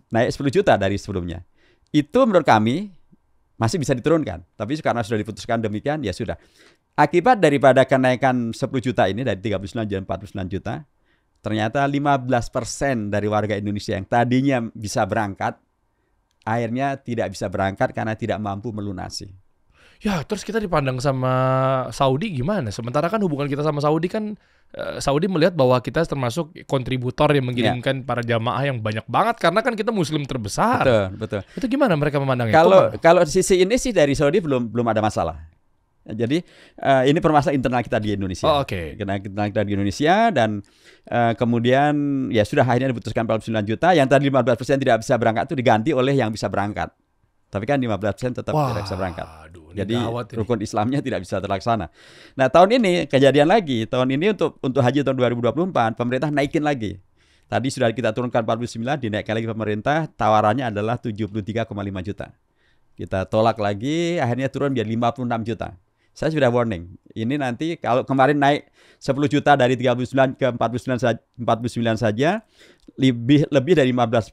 Naik 10 juta dari sebelumnya. Itu menurut kami masih bisa diturunkan. Tapi karena sudah diputuskan demikian, ya sudah. Akibat daripada kenaikan 10 juta ini dari 39 jadi 49 juta, ternyata 15% dari warga Indonesia yang tadinya bisa berangkat, akhirnya tidak bisa berangkat karena tidak mampu melunasi. Ya, terus kita dipandang sama Saudi gimana? Sementara kan hubungan kita sama Saudi kan, Saudi melihat bahwa kita termasuk kontributor yang mengirimkan para jamaah yang banyak banget karena kan kita muslim terbesar. Betul. Itu gimana mereka memandangnya? Kalau sisi ini sih dari Saudi belum ada masalah. Jadi ini permasalahan internal kita di Indonesia. Internal kita di Indonesia dan kemudian ya sudah akhirnya diputuskan 49 juta. Yang tadi 15% tidak bisa berangkat itu diganti oleh yang bisa berangkat. Tapi kan 15% tetap tidak bisa berangkat. Jadi rukun Islamnya tidak bisa terlaksana. Nah, tahun ini kejadian lagi. Tahun ini untuk haji tahun 2024 pemerintah naikin lagi. Tadi sudah kita turunkan 49, dinaikkan lagi pemerintah, tawarannya adalah 73,5 juta. Kita tolak lagi, akhirnya turun menjadi 56 juta. Saya sudah warning. Ini nanti kalau kemarin naik 10 juta dari 39 ke 49 saja, lebih dari 15%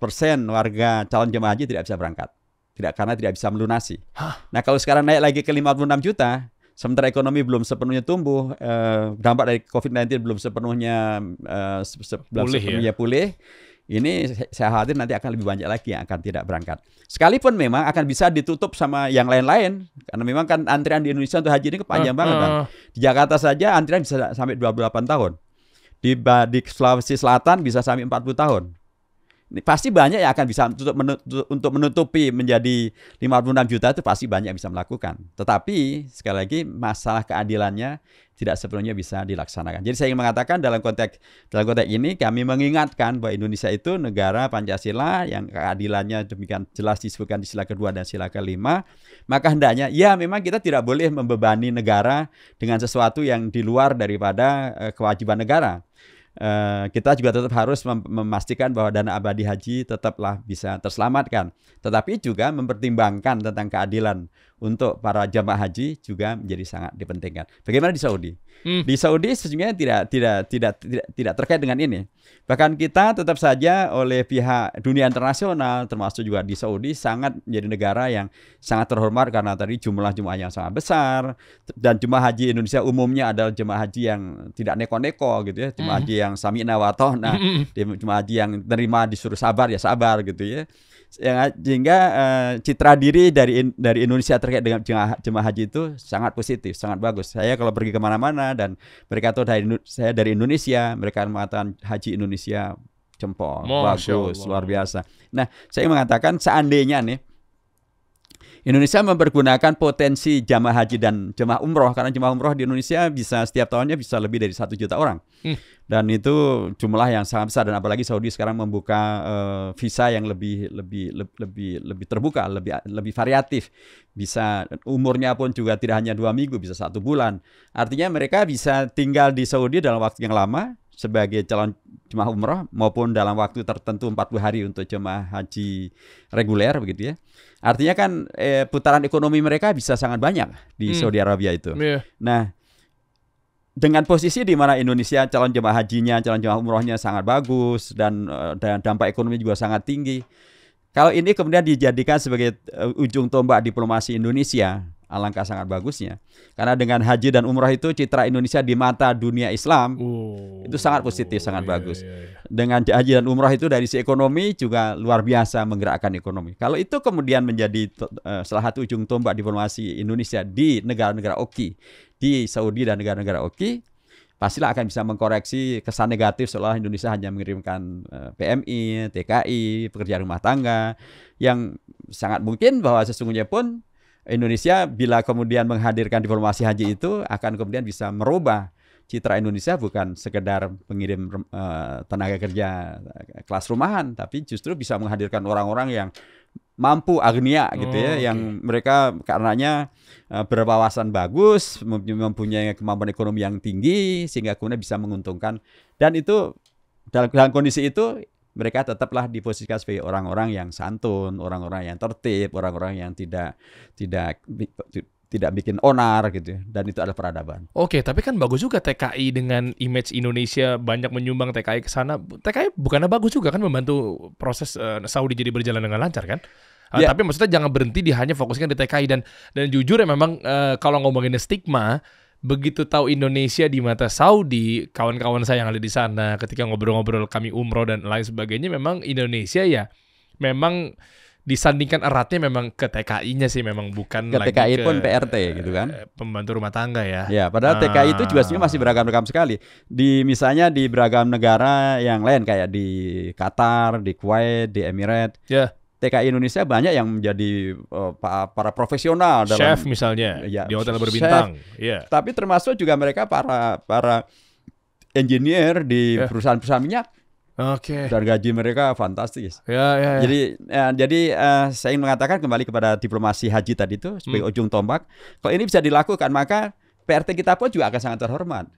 warga calon jemaah haji tidak bisa berangkat. Karena tidak bisa melunasi. Nah, kalau sekarang naik lagi ke 56 juta, sementara ekonomi belum sepenuhnya tumbuh, dampak dari COVID-19 belum sepenuhnya pulih. Ini saya khawatir nanti akan lebih banyak lagi yang akan tidak berangkat. Sekalipun memang akan bisa ditutup sama yang lain-lain. Karena memang kan antrian di Indonesia untuk haji ini panjang banget, Bang. Di Jakarta saja antrian bisa sampai 28 tahun. Di Sulawesi Selatan bisa sampai 40 tahun. Ini pasti banyak yang akan bisa untuk menutupi menjadi 56 juta itu pasti banyak yang bisa melakukan. Tetapi sekali lagi masalah keadilannya tidak sepenuhnya bisa dilaksanakan. Jadi saya ingin mengatakan dalam konteks ini kami mengingatkan bahwa Indonesia itu negara Pancasila yang keadilannya demikian jelas disebutkan di sila kedua dan sila kelima. Maka hendaknya ya memang kita tidak boleh membebani negara dengan sesuatu yang di luar daripada kewajiban negara. Kita juga tetap harus memastikan bahwa dana abadi haji tetaplah bisa terselamatkan. Tetapi juga mempertimbangkan tentang keadilan untuk para jamaah haji juga menjadi sangat dipentingkan. Bagaimana di Saudi? Di Saudi sesungguhnya tidak terkait dengan ini. Bahkan kita tetap saja oleh pihak dunia internasional termasuk juga di Saudi sangat menjadi negara yang sangat terhormat karena tadi jumlah jemaah yang sangat besar dan jemaah haji Indonesia umumnya adalah jemaah haji yang tidak neko-neko gitu ya, jemaah haji yang sami'na wa ta'na, jemaah haji yang terima disuruh sabar ya sabar gitu ya. Sehingga citra diri dari Indonesia terkait dengan jemaah haji itu sangat positif, sangat bagus. Saya kalau pergi kemana-mana dan mereka tahu saya dari Indonesia, mereka mengatakan haji Indonesia jempol, bagus, luar biasa. Nah, saya mengatakan seandainya nih Indonesia mempergunakan potensi jamaah haji dan jamaah umroh, karena jamaah umroh di Indonesia bisa setiap tahunnya bisa lebih dari 1 juta orang. Dan itu jumlah yang sangat besar, dan apalagi Saudi sekarang membuka visa yang lebih terbuka, lebih variatif. Bisa umurnya pun juga tidak hanya 2 minggu, bisa 1 bulan. Artinya mereka bisa tinggal di Saudi dalam waktu yang lama sebagai calon jemaah umroh maupun dalam waktu tertentu 40 hari untuk jemaah haji reguler begitu ya. Artinya kan putaran ekonomi mereka bisa sangat banyak di Saudi Arabia itu. Nah, dengan posisi di mana Indonesia calon jemaah hajinya, calon jemaah umrohnya sangat bagus dan dampak ekonomi juga sangat tinggi. Kalau ini kemudian dijadikan sebagai ujung tombak diplomasi Indonesia, alangkah sangat bagusnya. Karena dengan haji dan umrah itu citra Indonesia di mata dunia Islam itu sangat positif, sangat bagus. Dengan haji dan umrah itu dari sisi ekonomi juga luar biasa menggerakkan ekonomi. Kalau itu kemudian menjadi salah satu ujung tombak diplomasi Indonesia di negara-negara oki, di Saudi dan negara-negara oki, pastilah akan bisa mengkoreksi kesan negatif seolah Indonesia hanya mengirimkan PMI, TKI, pekerja rumah tangga, yang sangat mungkin bahwa sesungguhnya pun Indonesia bila kemudian menghadirkan diplomasi haji itu akan kemudian bisa merubah citra Indonesia bukan sekedar pengirim tenaga kerja kelas rumahan, tapi justru bisa menghadirkan orang-orang yang mampu, agnia gitu ya, yang mereka karenanya berwawasan bagus, mempunyai kemampuan ekonomi yang tinggi sehingga kemudian bisa menguntungkan, dan itu dalam kondisi itu mereka tetaplah diposisikan sebagai orang-orang yang santun, orang-orang yang tertib, orang-orang yang tidak bikin onar gitu, dan itu adalah peradaban. Oke, tapi kan bagus juga TKI dengan image Indonesia banyak menyumbang TKI ke sana. TKI bukannya bagus juga kan membantu proses Saudi jadi berjalan dengan lancar kan? Tapi maksudnya jangan berhenti hanya fokuskan di TKI, dan jujur ya memang kalau ngomongin stigma, begitu tahu Indonesia di mata Saudi, kawan-kawan saya yang ada di sana, ketika ngobrol-ngobrol kami umroh dan lain sebagainya, memang Indonesia ya memang disandingkan eratnya memang ke TKI-nya sih, memang bukan ke lagi TKI ke pun PRT gitu kan, pembantu rumah tangga ya. Ya, padahal TKI itu juga sebenarnya masih beragam-agam sekali. Misalnya di beragam negara yang lain kayak di Qatar, di Kuwait, di Emirat. TKI Indonesia banyak yang menjadi para profesional dalam chef misalnya di hotel berbintang. Tapi termasuk juga mereka para engineer di perusahaan-perusahaan minyak. Dan gaji mereka fantastis. Jadi saya ingin mengatakan kembali kepada diplomasi haji tadi itu sebagai ujung tombak. Kalau ini bisa dilakukan, maka PRT kita pun juga akan sangat terhormat.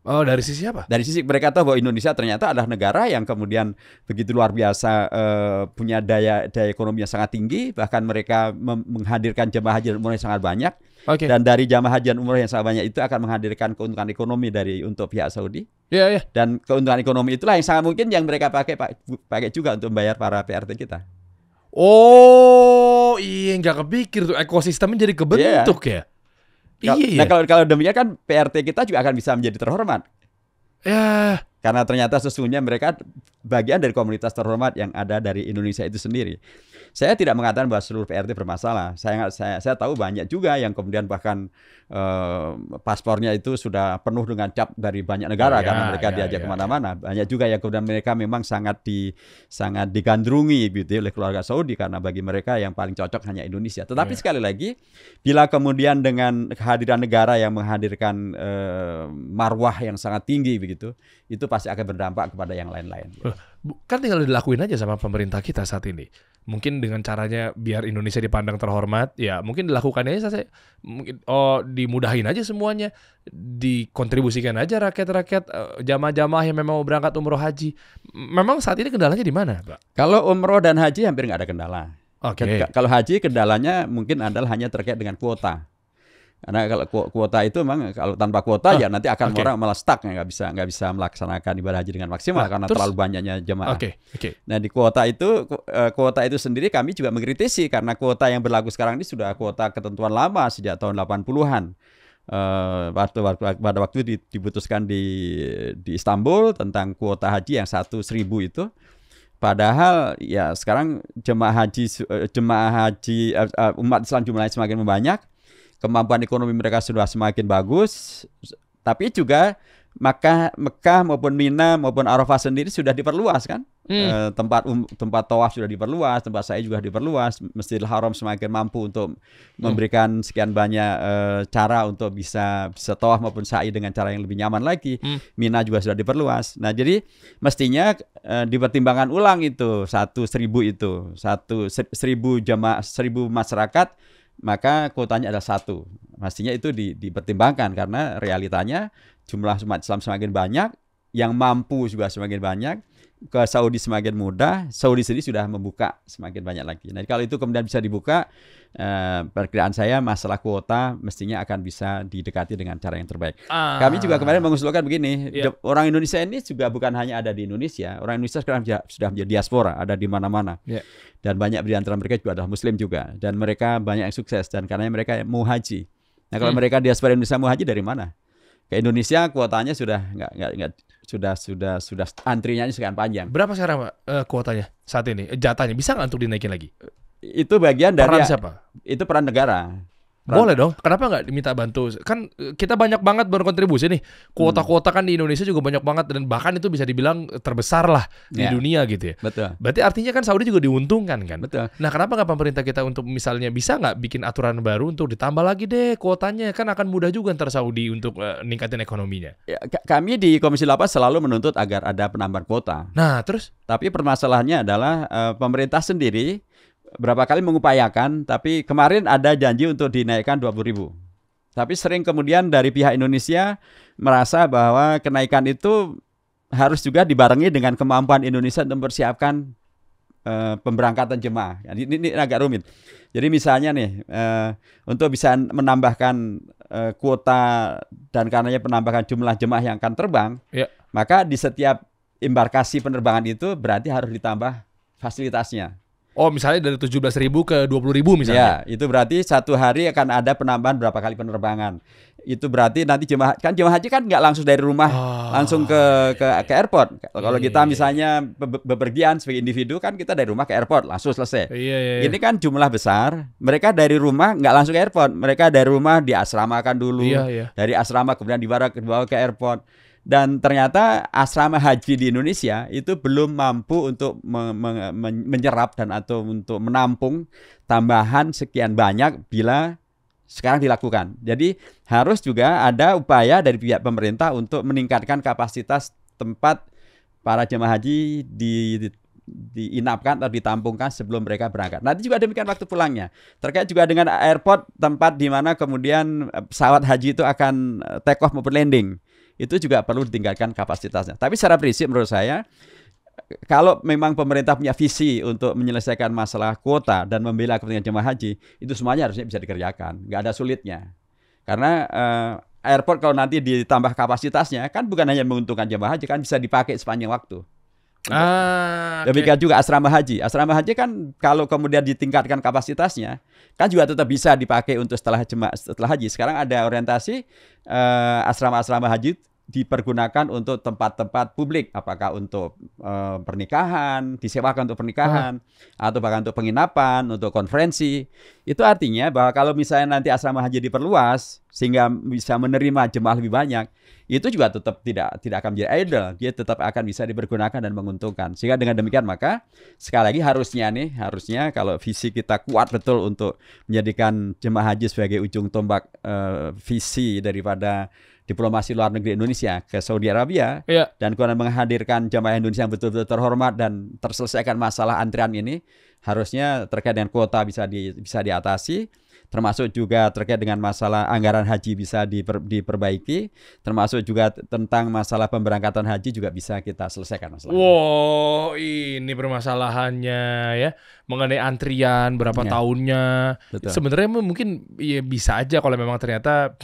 Oh, dari sisi apa? Dari sisi mereka tahu bahwa Indonesia ternyata adalah negara yang kemudian begitu luar biasa, punya daya ekonomi yang sangat tinggi, bahkan mereka menghadirkan jemaah haji dan umroh yang sangat banyak. Oke. Dan dari jemaah haji dan umroh yang sangat banyak itu akan menghadirkan keuntungan ekonomi untuk pihak Saudi. Iya, iya. Dan keuntungan ekonomi itulah yang sangat mungkin yang mereka pakai juga untuk membayar para PRT kita. Oh, iya, nggak kepikir tuh ekosistemnya jadi kebentuk ya. Iya. Nah, kalau demikian kan PRT kita juga akan bisa menjadi terhormat. Ya. Karena ternyata sesungguhnya mereka bagian dari komunitas terhormat yang ada dari Indonesia itu sendiri. Saya tidak mengatakan bahwa seluruh PRT bermasalah. Saya tahu banyak juga yang kemudian bahkan paspornya itu sudah penuh dengan cap dari banyak negara karena mereka diajak kemana-mana. Banyak juga yang kemudian mereka memang sangat digandrungi gitu oleh keluarga Saudi karena bagi mereka yang paling cocok hanya Indonesia. Tetapi sekali lagi, bila kemudian dengan kehadiran negara yang menghadirkan marwah yang sangat tinggi begitu, itu pasti akan berdampak kepada yang lain-lain. Kan tinggal dilakuin aja sama pemerintah kita saat ini. Mungkin dengan caranya biar Indonesia dipandang terhormat, ya mungkin dilakukan aja saya. Mungkin dimudahin aja semuanya, dikontribusikan aja rakyat-rakyat jamaah-jamaah yang memang mau berangkat umroh haji. Memang saat ini kendalanya di mana, Pak? Kalau umroh dan haji hampir nggak ada kendala. Oke. Kalau haji kendalanya mungkin adalah hanya terkait dengan kuota. Karena kalau kuota itu memang kalau tanpa kuota ya nanti akan orang malah stuck, nggak bisa melaksanakan ibadah haji dengan maksimal karena terlalu banyaknya jemaah. Nah di kuota itu sendiri kami juga mengkritisi karena kuota yang berlaku sekarang ini sudah kuota ketentuan lama sejak tahun 80-an. Pada waktu diputuskan di Istanbul tentang kuota haji yang 1.000 itu. Padahal ya sekarang jemaah haji umat Islam jumlahnya semakin banyak. Kemampuan ekonomi mereka sudah semakin bagus, tapi juga Mekah maupun Mina maupun Arafah sendiri sudah diperluas kan, tempat tawaf sudah diperluas, tempat sa'i juga diperluas, Masjidil Haram semakin mampu untuk memberikan sekian banyak cara untuk bisa tawaf maupun sa'i dengan cara yang lebih nyaman lagi. Mina juga sudah diperluas. Nah jadi mestinya dipertimbangkan ulang itu 1.000 itu 1.000 jamaah 1.000 masyarakat. Maka kuotanya ada 1. Pastinya itu dipertimbangkan karena realitanya jumlah umat Islam semakin banyak, yang mampu juga semakin banyak, ke Saudi semakin mudah, Saudi sendiri sudah membuka semakin banyak lagi. Nah kalau itu kemudian bisa dibuka, perkiraan saya masalah kuota mestinya akan bisa didekati dengan cara yang terbaik. Kami juga kemarin mengusulkan begini, orang Indonesia ini juga bukan hanya ada di Indonesia, orang Indonesia sekarang sudah menjadi diaspora, ada di mana-mana. Dan banyak di antara mereka juga adalah Muslim juga, dan mereka banyak yang sukses dan karena mereka mau haji. Nah kalau mereka diaspora Indonesia mau haji dari mana? Ke Indonesia kuotanya sudah sudah antrinya sekian panjang. Berapa sekarang Pak kuotanya saat ini? Jatahnya bisa nggak untuk dinaikin lagi? Itu bagian dari peran siapa? Itu peran negara. Boleh dong. Kenapa nggak diminta bantu? Kan kita banyak banget berkontribusi nih. Kuota-kuota kan di Indonesia juga banyak banget dan bahkan itu bisa dibilang terbesar lah di dunia gitu ya. Betul. Berarti artinya kan Saudi juga diuntungkan kan. Betul. Nah kenapa nggak pemerintah kita untuk misalnya bisa nggak bikin aturan baru untuk ditambah lagi deh kuotanya, kan akan mudah juga ntar Saudi untuk ningkatin ekonominya. Ya, kami di Komisi 8 selalu menuntut agar ada penambahan kuota. Nah terus? Tapi permasalahannya adalah pemerintah sendiri berapa kali mengupayakan, tapi kemarin ada janji untuk dinaikkan 20.000. Tapi sering kemudian dari pihak Indonesia merasa bahwa kenaikan itu harus juga dibarengi dengan kemampuan Indonesia untuk mempersiapkan pemberangkatan jemaah. Ini agak rumit. Jadi misalnya nih, untuk bisa menambahkan kuota dan karenanya penambahan jumlah jemaah yang akan terbang, maka di setiap embarkasi penerbangan itu berarti harus ditambah fasilitasnya. Oh misalnya dari 17.000 ke 20.000 misalnya. Ya, itu berarti satu hari akan ada penambahan berapa kali penerbangan. Itu berarti nanti jemaah haji kan nggak langsung dari rumah langsung ke airport. Kalau kita misalnya bepergian sebagai individu kan kita dari rumah ke airport langsung selesai. Ini kan jumlah besar. Mereka dari rumah nggak langsung ke airport. Mereka dari rumah diasramakan dulu. Dari asrama kemudian dibawa ke airport. Dan ternyata asrama haji di Indonesia itu belum mampu untuk menyerap dan atau untuk menampung tambahan sekian banyak bila sekarang dilakukan. Jadi harus juga ada upaya dari pihak pemerintah untuk meningkatkan kapasitas tempat para jemaah haji diinapkan atau ditampungkan sebelum mereka berangkat. Nanti juga demikian waktu pulangnya. Terkait juga dengan airport, tempat di mana kemudian pesawat haji itu akan take off maupun landing. itu juga perlu ditingkatkan kapasitasnya. Tapi secara prinsip menurut saya, kalau memang pemerintah punya visi untuk menyelesaikan masalah kuota dan membela kepentingan jemaah haji, itu semuanya harusnya bisa dikerjakan, nggak ada sulitnya. Karena airport kalau nanti ditambah kapasitasnya, kan bukan hanya menguntungkan jemaah haji, kan bisa dipakai sepanjang waktu. Demikian juga asrama haji. Asrama haji kan kalau kemudian ditingkatkan kapasitasnya, kan juga tetap bisa dipakai untuk setelah haji. Sekarang ada orientasi asrama-asrama haji dipergunakan untuk tempat-tempat publik, apakah untuk pernikahan, disewakan untuk pernikahan, atau bahkan untuk penginapan, untuk konferensi. Itu artinya bahwa kalau misalnya nanti asrama haji diperluas sehingga bisa menerima jemaah lebih banyak, itu juga tetap tidak akan menjadi idle, dia tetap akan bisa dipergunakan dan menguntungkan. Sehingga dengan demikian maka sekali lagi harusnya kalau visi kita kuat betul untuk menjadikan jemaah haji sebagai ujung tombak visi daripada diplomasi luar negeri Indonesia ke Saudi Arabia, dan kemudian menghadirkan jamaah Indonesia yang betul-betul terhormat dan terselesaikan masalah antrian ini, harusnya terkait dengan kuota bisa diatasi, termasuk juga terkait dengan masalah anggaran haji bisa diperbaiki, termasuk juga tentang masalah pemberangkatan haji juga bisa kita selesaikan masalah. Wow, ini permasalahannya ya, mengenai antrian berapa tahunnya. Sebenarnya mungkin ya bisa aja kalau memang ternyata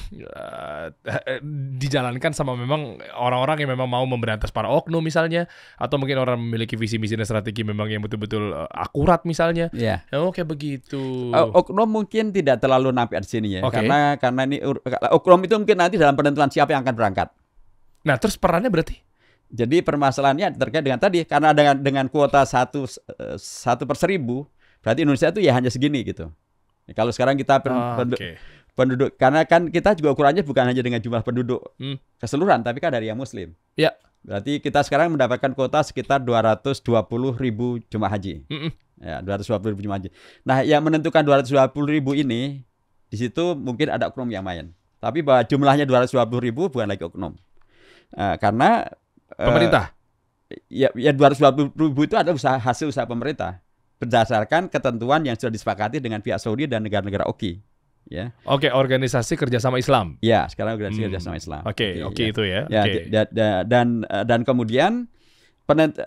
dijalankan sama memang orang-orang yang memang mau memberantas para oknum misalnya, atau mungkin orang memiliki visi misi dan strategi memang yang betul-betul akurat misalnya. Kayak begitu. Oknum mungkin tidak terlalu nampak di sini ya, karena ini oknum itu mungkin nanti dalam penentuan siapa yang akan berangkat. Nah, terus perannya berarti? Jadi permasalahannya terkait dengan tadi, karena dengan kuota 1 per 1000, berarti Indonesia itu ya hanya segini gitu. Kalau sekarang kita penduduk, karena kan kita juga ukurannya bukan hanya dengan jumlah penduduk keseluruhan, tapi kan dari yang Muslim. Berarti kita sekarang mendapatkan kuota sekitar 220.000 jemaah haji. 220.000 jemaah haji. Nah, yang menentukan 220.000 ini, di situ mungkin ada oknum yang main. Tapi bahwa jumlahnya 220.000 bukan lagi oknum. Karena pemerintah. Ya 220.000 itu adalah hasil usaha pemerintah berdasarkan ketentuan yang sudah disepakati dengan pihak Saudi dan negara-negara OKI. Organisasi kerjasama Islam. Ya, sekarang organisasi kerjasama Islam. Itu ya. Dan kemudian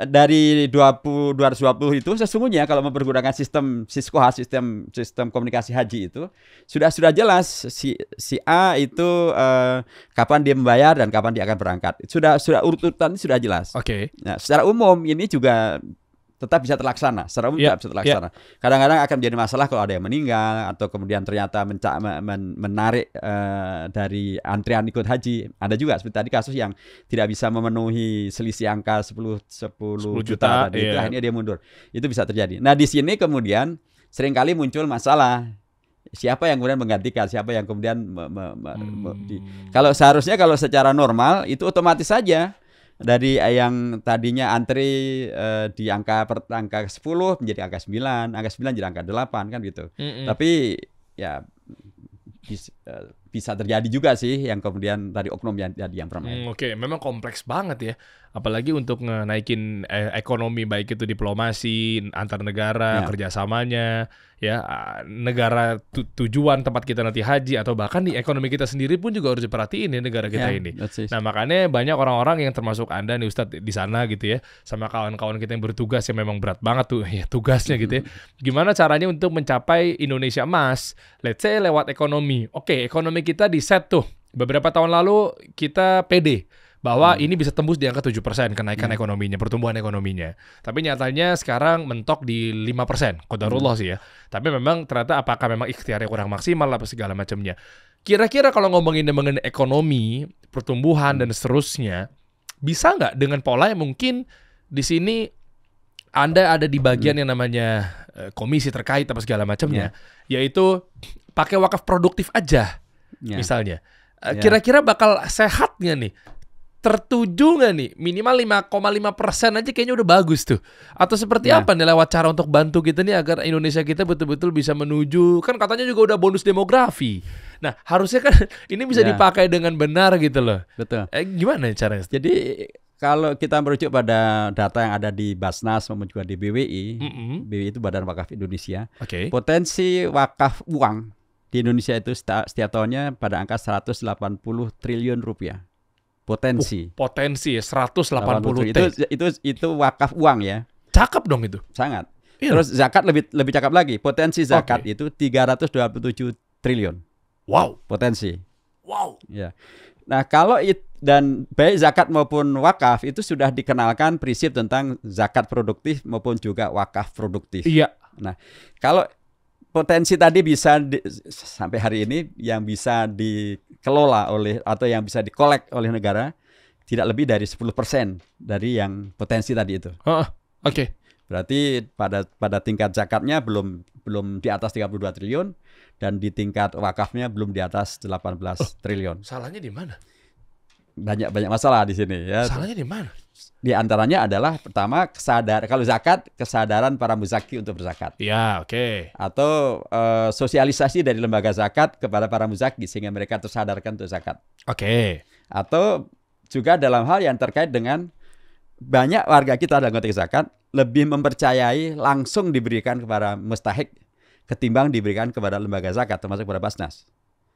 dari 220 itu sesungguhnya kalau mempergunakan sistem Siskoha, sistem komunikasi haji itu sudah jelas si A itu kapan dia membayar dan kapan dia akan berangkat. Sudah urutan sudah jelas. Nah, secara umum ini juga tetap bisa terlaksana. Secara umum bisa terlaksana. Kadang-kadang akan menjadi masalah kalau ada yang meninggal atau kemudian ternyata menarik dari antrian ikut haji. Ada juga seperti tadi kasus yang tidak bisa memenuhi selisih angka 10 juta tadi, itu akhirnya dia mundur. Itu bisa terjadi. Nah, di sini kemudian seringkali muncul masalah. Siapa yang kemudian menggantikan, siapa yang kemudian kalau seharusnya kalau secara normal itu otomatis saja dari yang tadinya antri di angka 10 menjadi angka 9, angka 9 jadi angka 8 kan gitu. Tapi ya bisa terjadi juga sih yang kemudian dari oknum yang bermain. Memang kompleks banget ya. Apalagi untuk naikin ekonomi, baik itu diplomasi antar negara, kerjasamanya, ya negara tujuan tempat kita nanti haji, atau bahkan di ekonomi kita sendiri pun juga harus diperhatiin ya negara kita ini. Nah, makanya banyak orang-orang yang termasuk Anda nih Ustadz di sana gitu ya, sama kawan-kawan kita yang bertugas yang memang berat banget tuh ya tugasnya gitu ya. Gimana caranya untuk mencapai Indonesia Emas? Let's say lewat ekonomi. Ekonomi kita di set tuh. Beberapa tahun lalu kita pede bahwa ini bisa tembus di angka 7% kenaikan ekonominya, pertumbuhan ekonominya. Tapi nyatanya sekarang mentok di 5%, qadarullah sih ya. Tapi memang ternyata apakah memang ikhtiarnya kurang maksimal apa segala macamnya. Kira-kira kalau ngomongin mengenai ekonomi, pertumbuhan dan seterusnya, bisa nggak dengan pola yang mungkin di sini Anda ada di bagian yang namanya komisi terkait apa segala macamnya, yaitu pakai wakaf produktif aja, misalnya. Kira-kira bakal sehat nggak nih? Tertuju nggak nih? Minimal 5,5% aja kayaknya udah bagus tuh. Atau seperti apa nih lewat cara untuk bantu kita nih agar Indonesia kita betul-betul bisa menuju, kan katanya juga udah bonus demografi. Nah, harusnya kan ini bisa dipakai dengan benar gitu loh. Betul. Gimana caranya? Jadi kalau kita merujuk pada data yang ada di Basnas maupun juga di BWI, BWI itu Badan Wakaf Indonesia, potensi wakaf uang di Indonesia itu setiap tahunnya pada angka 180 triliun rupiah. potensi. Potensi ya 180 T. Itu wakaf uang ya. Cakep dong itu. Sangat. Iya. Terus zakat lebih cakep lagi. Potensi zakat itu 327 triliun. Wow. Potensi. Wow. Ya. Nah, kalau dan baik zakat maupun wakaf itu sudah dikenalkan prinsip tentang zakat produktif maupun juga wakaf produktif. Iya. Nah, kalau potensi tadi bisa sampai hari ini yang bisa dikelola oleh atau yang bisa dikolek oleh negara tidak lebih dari 10% dari yang potensi tadi itu. Oke. Berarti pada tingkat zakatnya belum di atas 32 triliun dan di tingkat wakafnya belum di atas 18 triliun. Salahnya di mana? Banyak masalah di sini ya. Salahnya di mana? Di antaranya adalah pertama kalau zakat kesadaran para muzaki untuk berzakat. Ya, oke. Atau sosialisasi dari lembaga zakat kepada para muzaki sehingga mereka tersadarkan untuk zakat. Oke. Atau juga dalam hal yang terkait dengan banyak warga kita dalam konteks zakat lebih mempercayai langsung diberikan kepada mustahik ketimbang diberikan kepada lembaga zakat termasuk kepada Basnas.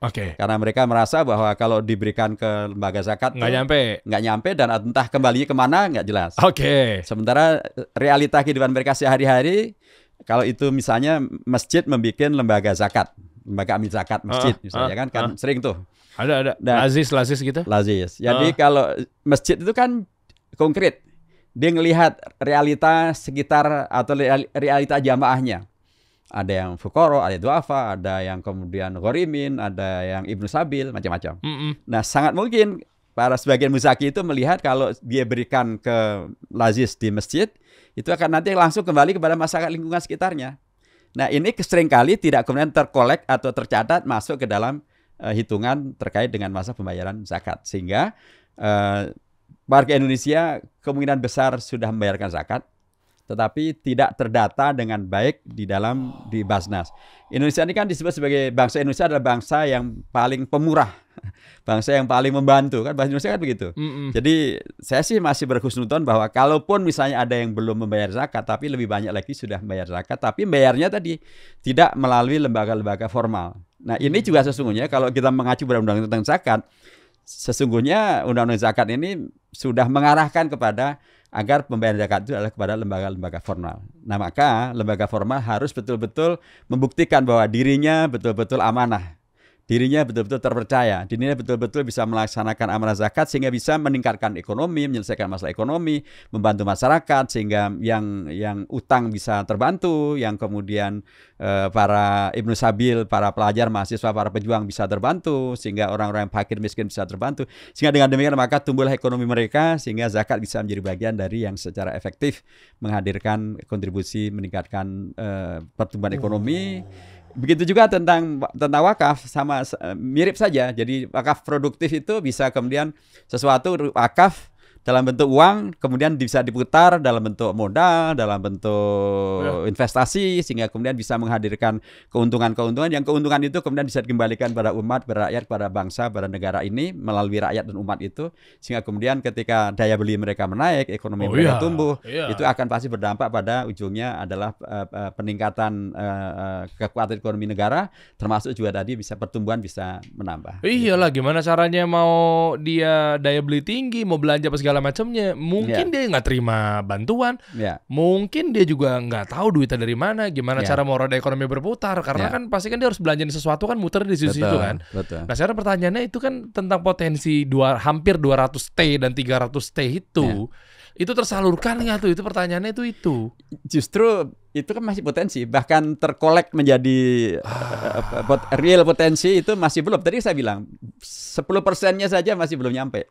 Oke. Karena mereka merasa bahwa kalau diberikan ke lembaga zakat nggak nyampe dan entah kembalinya kemana nggak jelas. Oke. Sementara realita kehidupan mereka sehari-hari, kalau itu misalnya masjid membuat lembaga zakat, lembaga amil zakat masjid misalnya kan sering tuh. Ada. Dan, lazis gitu. Lazis. Jadi kalau masjid itu kan konkret, dia ngelihat realita sekitar atau realita jamaahnya. Ada yang fukoro, ada duafa, ada yang kemudian ghorimin, ada yang ibnu sabil, macam-macam. Nah, sangat mungkin para sebagian muzaki itu melihat kalau dia berikan ke lazis di masjid, itu akan nanti langsung kembali kepada masyarakat lingkungan sekitarnya. Nah, ini seringkali tidak kemudian terkolek atau tercatat masuk ke dalam hitungan terkait dengan masa pembayaran zakat. Sehingga warga Indonesia kemungkinan besar sudah membayarkan zakat, tetapi tidak terdata dengan baik di Basnas. Indonesia ini kan disebut sebagai bangsa Indonesia adalah bangsa yang paling pemurah, bangsa yang paling membantu kan, bahasa Indonesia kan begitu. Jadi saya sih masih berhusnuzon bahwa kalaupun misalnya ada yang belum membayar zakat, tapi lebih banyak lagi sudah membayar zakat, tapi bayarnya tadi tidak melalui lembaga-lembaga formal. Nah ini juga sesungguhnya kalau kita mengacu pada undang-undang tentang zakat, sesungguhnya undang-undang zakat ini sudah mengarahkan kepada agar pembayaran zakat itu adalah kepada lembaga-lembaga formal. Nah, maka lembaga formal harus betul-betul membuktikan bahwa dirinya betul-betul amanah. Dirinya betul-betul terpercaya, dirinya betul-betul bisa melaksanakan amanah zakat sehingga bisa meningkatkan ekonomi, menyelesaikan masalah ekonomi, membantu masyarakat sehingga yang utang bisa terbantu, yang kemudian para ibnu sabil, para pelajar, mahasiswa, para pejuang bisa terbantu, sehingga orang-orang yang fakir miskin bisa terbantu. Sehingga dengan demikian maka tumbuhlah ekonomi mereka sehingga zakat bisa menjadi bagian dari yang secara efektif menghadirkan kontribusi meningkatkan pertumbuhan ekonomi. Begitu juga tentang wakaf sama mirip saja. Jadi wakaf produktif itu bisa kemudian sesuatu wakaf dalam bentuk uang kemudian bisa diputar dalam bentuk modal, dalam bentuk investasi sehingga kemudian bisa menghadirkan keuntungan-keuntungan yang keuntungan itu kemudian bisa dikembalikan pada umat, pada rakyat, pada bangsa, pada negara ini melalui rakyat dan umat itu sehingga kemudian ketika daya beli mereka menaik, ekonomi mereka tumbuh, itu akan pasti berdampak pada ujungnya adalah peningkatan kekuatan ekonomi negara termasuk juga tadi bisa pertumbuhan bisa menambah. Iyalah gimana caranya mau dia daya beli tinggi, mau belanja apa segala macamnya, mungkin dia nggak terima bantuan, mungkin dia juga nggak tahu duitnya dari mana, gimana cara mau roda ekonomi berputar, karena kan pasti kan dia harus belanjain sesuatu kan muter di situ kan. Nah sekarang pertanyaannya itu kan tentang potensi hampir 200 T dan 300 T itu tersalurkan nggak tuh? Itu pertanyaannya itu. Justru itu kan masih potensi, bahkan terkolek menjadi real potensi itu masih belum. Tadi saya bilang 10%-nya saja masih belum nyampe.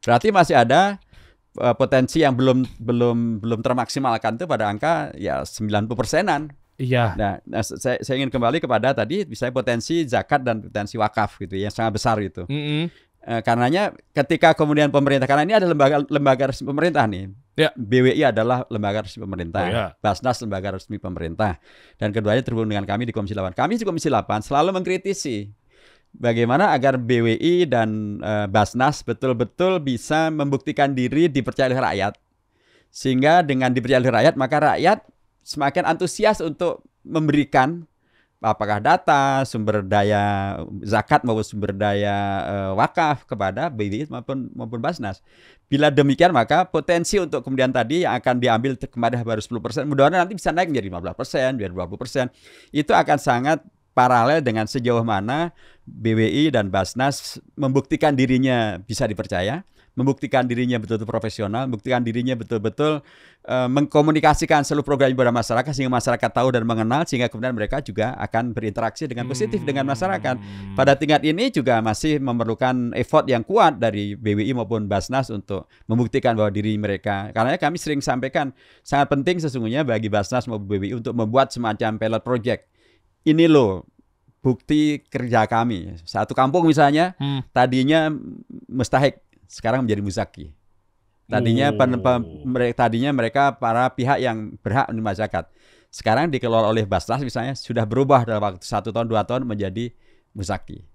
Berarti masih ada potensi yang belum termaksimalkan itu pada angka ya 90%-an. Iya. Nah saya ingin kembali kepada tadi misalnya potensi zakat dan potensi wakaf gitu yang sangat besar itu. Karenanya ketika kemudian pemerintah, karena ini ada lembaga resmi pemerintah nih. BWI adalah lembaga resmi pemerintah, Basnas lembaga resmi pemerintah, dan keduanya terhubung dengan kami di Komisi 8. Kami di Komisi 8 selalu mengkritisi bagaimana agar BWI dan Basnas betul-betul bisa membuktikan diri dipercaya oleh rakyat. Sehingga dengan dipercaya oleh rakyat, maka rakyat semakin antusias untuk memberikan apakah data, sumber daya zakat maupun sumber daya wakaf kepada BWI maupun Basnas. Bila demikian maka potensi untuk kemudian tadi yang akan diambil kemarin baru 10%, mudah-mudahan nanti bisa naik menjadi 15%, biar 20%. Itu akan sangat paralel dengan sejauh mana BWI dan Basnas membuktikan dirinya bisa dipercaya, membuktikan dirinya betul-betul profesional, membuktikan dirinya betul-betul mengkomunikasikan seluruh program kepada masyarakat sehingga masyarakat tahu dan mengenal, sehingga kemudian mereka juga akan berinteraksi dengan positif dengan masyarakat. Pada tingkat ini juga masih memerlukan effort yang kuat dari BWI maupun Basnas untuk membuktikan bahwa diri mereka. Karena kami sering sampaikan sangat penting sesungguhnya bagi Basnas maupun BWI untuk membuat semacam pilot project. Ini loh bukti kerja kami. Satu kampung misalnya tadinya mustahik, sekarang menjadi muzaki. Tadinya mereka para pihak yang berhak di masyarakat. Sekarang dikelola oleh Basnas misalnya sudah berubah dalam waktu 1 tahun 2 tahun menjadi muzaki.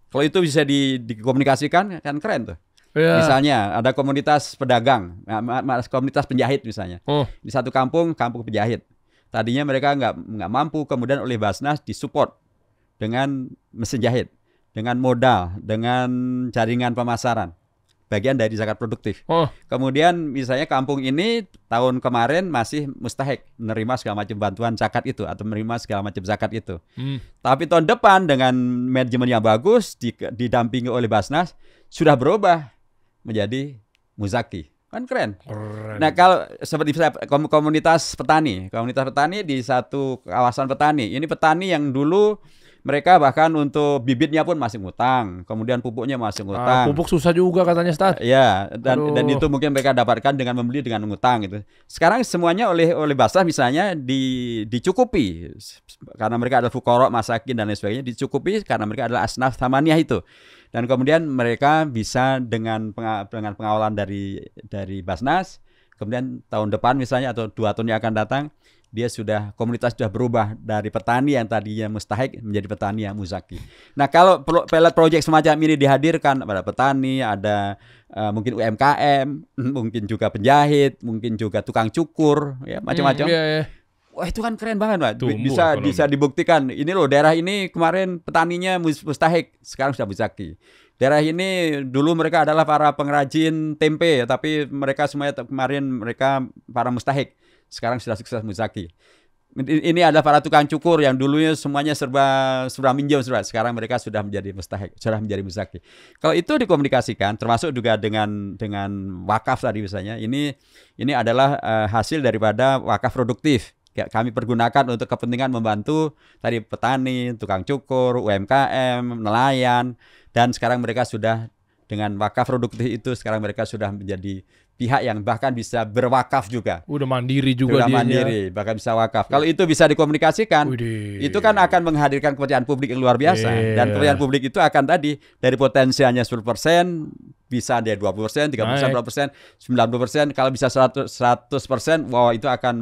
Kalau itu bisa dikomunikasikan kan keren tuh. Yeah. Misalnya ada komunitas pedagang, komunitas penjahit misalnya. Di satu kampung penjahit. Tadinya mereka nggak mampu, kemudian oleh Basnas disupport dengan mesin jahit, dengan modal, dengan jaringan pemasaran. Bagian dari zakat produktif. Kemudian misalnya kampung ini tahun kemarin masih mustahik menerima segala macam bantuan zakat itu atau menerima segala macam zakat itu. Tapi tahun depan dengan manajemen yang bagus didampingi oleh Basnas sudah berubah menjadi muzaki. Kan keren. Nah, kalau seperti komunitas petani di satu kawasan petani. Ini petani yang dulu mereka bahkan untuk bibitnya pun masih ngutang, kemudian pupuknya masih ngutang. Pupuk susah juga katanya, Ustaz. Ya, dan itu mungkin mereka dapatkan dengan membeli dengan ngutang gitu. Sekarang semuanya oleh Basnas misalnya dicukupi karena mereka adalah fuqara, masakin dan lain sebagainya, dicukupi karena mereka adalah asnaf thamaniyah itu. Dan kemudian mereka bisa dengan pengawalan dari Basnas, kemudian tahun depan misalnya atau 2 tahun yang akan datang, komunitas sudah berubah dari petani yang tadinya mustahik menjadi petani yang muzaki. Nah, kalau pilot project semacam ini dihadirkan pada petani, ada mungkin UMKM, mungkin juga penjahit, mungkin juga tukang cukur, ya macam-macam. Wah, itu kan keren banget, Pak. Bisa dibuktikan. Ini loh, daerah ini kemarin petaninya mustahik, sekarang sudah muzaki. Daerah ini dulu mereka adalah para pengrajin tempe, tapi mereka semuanya kemarin mereka para mustahik. Sekarang sudah sukses muzaki. Ini adalah para tukang cukur yang dulunya semuanya serba minjem, sekarang mereka sudah menjadi mustahik, sudah menjadi muzaki. Kalau itu dikomunikasikan, termasuk juga dengan wakaf tadi misalnya, ini adalah hasil daripada wakaf produktif. Kami pergunakan untuk kepentingan membantu tadi petani, tukang cukur, UMKM, nelayan, dan sekarang mereka sudah dengan wakaf produktif itu sekarang mereka sudah menjadi pihak yang bahkan bisa berwakaf juga. Udah mandiri juga dia. Mandiri, bahkan bisa wakaf. Kalau itu bisa dikomunikasikan, itu kan akan menghadirkan kepercayaan publik yang luar biasa. Dan kepercayaan publik itu akan tadi dari potensialnya 10% bisa dia 20%, 30%, 90%, kalau bisa 100%, wow, itu akan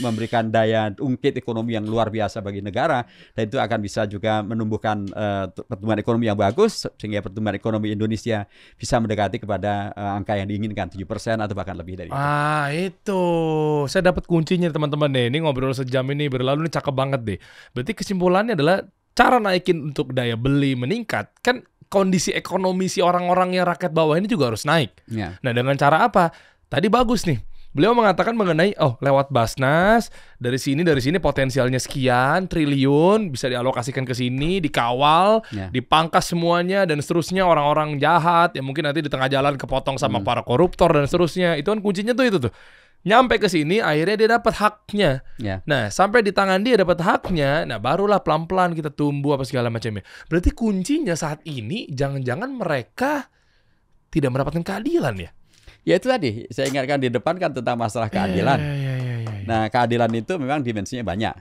memberikan daya ungkit ekonomi yang luar biasa bagi negara, dan itu akan bisa juga menumbuhkan pertumbuhan ekonomi yang bagus sehingga pertumbuhan ekonomi Indonesia bisa mendekati kepada angka yang diinginkan 7% atau bahkan lebih dari itu. Itu saya dapat kuncinya teman-teman deh. Ini ngobrol sejam ini berlalu ini cakep banget deh. Berarti kesimpulannya adalah cara naikin untuk daya beli meningkat kan kondisi ekonomi si orang-orang yang rakyat bawah ini juga harus naik. Nah, dengan cara apa? Tadi bagus nih. Beliau mengatakan mengenai lewat Basnas dari sini potensialnya sekian triliun bisa dialokasikan ke sini, dikawal, dipangkas semuanya dan seterusnya orang-orang jahat yang mungkin nanti di tengah jalan kepotong sama para koruptor dan seterusnya. Itu kan kuncinya tuh. Nyampe ke sini akhirnya dia dapat haknya. Nah, sampai di tangan dia dapat haknya, nah barulah pelan-pelan kita tumbuh apa segala macamnya. Berarti kuncinya saat ini jangan-jangan mereka tidak mendapatkan keadilan ya? Ya itu tadi, saya ingatkan di depan kan tentang masalah keadilan. Nah, keadilan itu memang dimensinya banyak.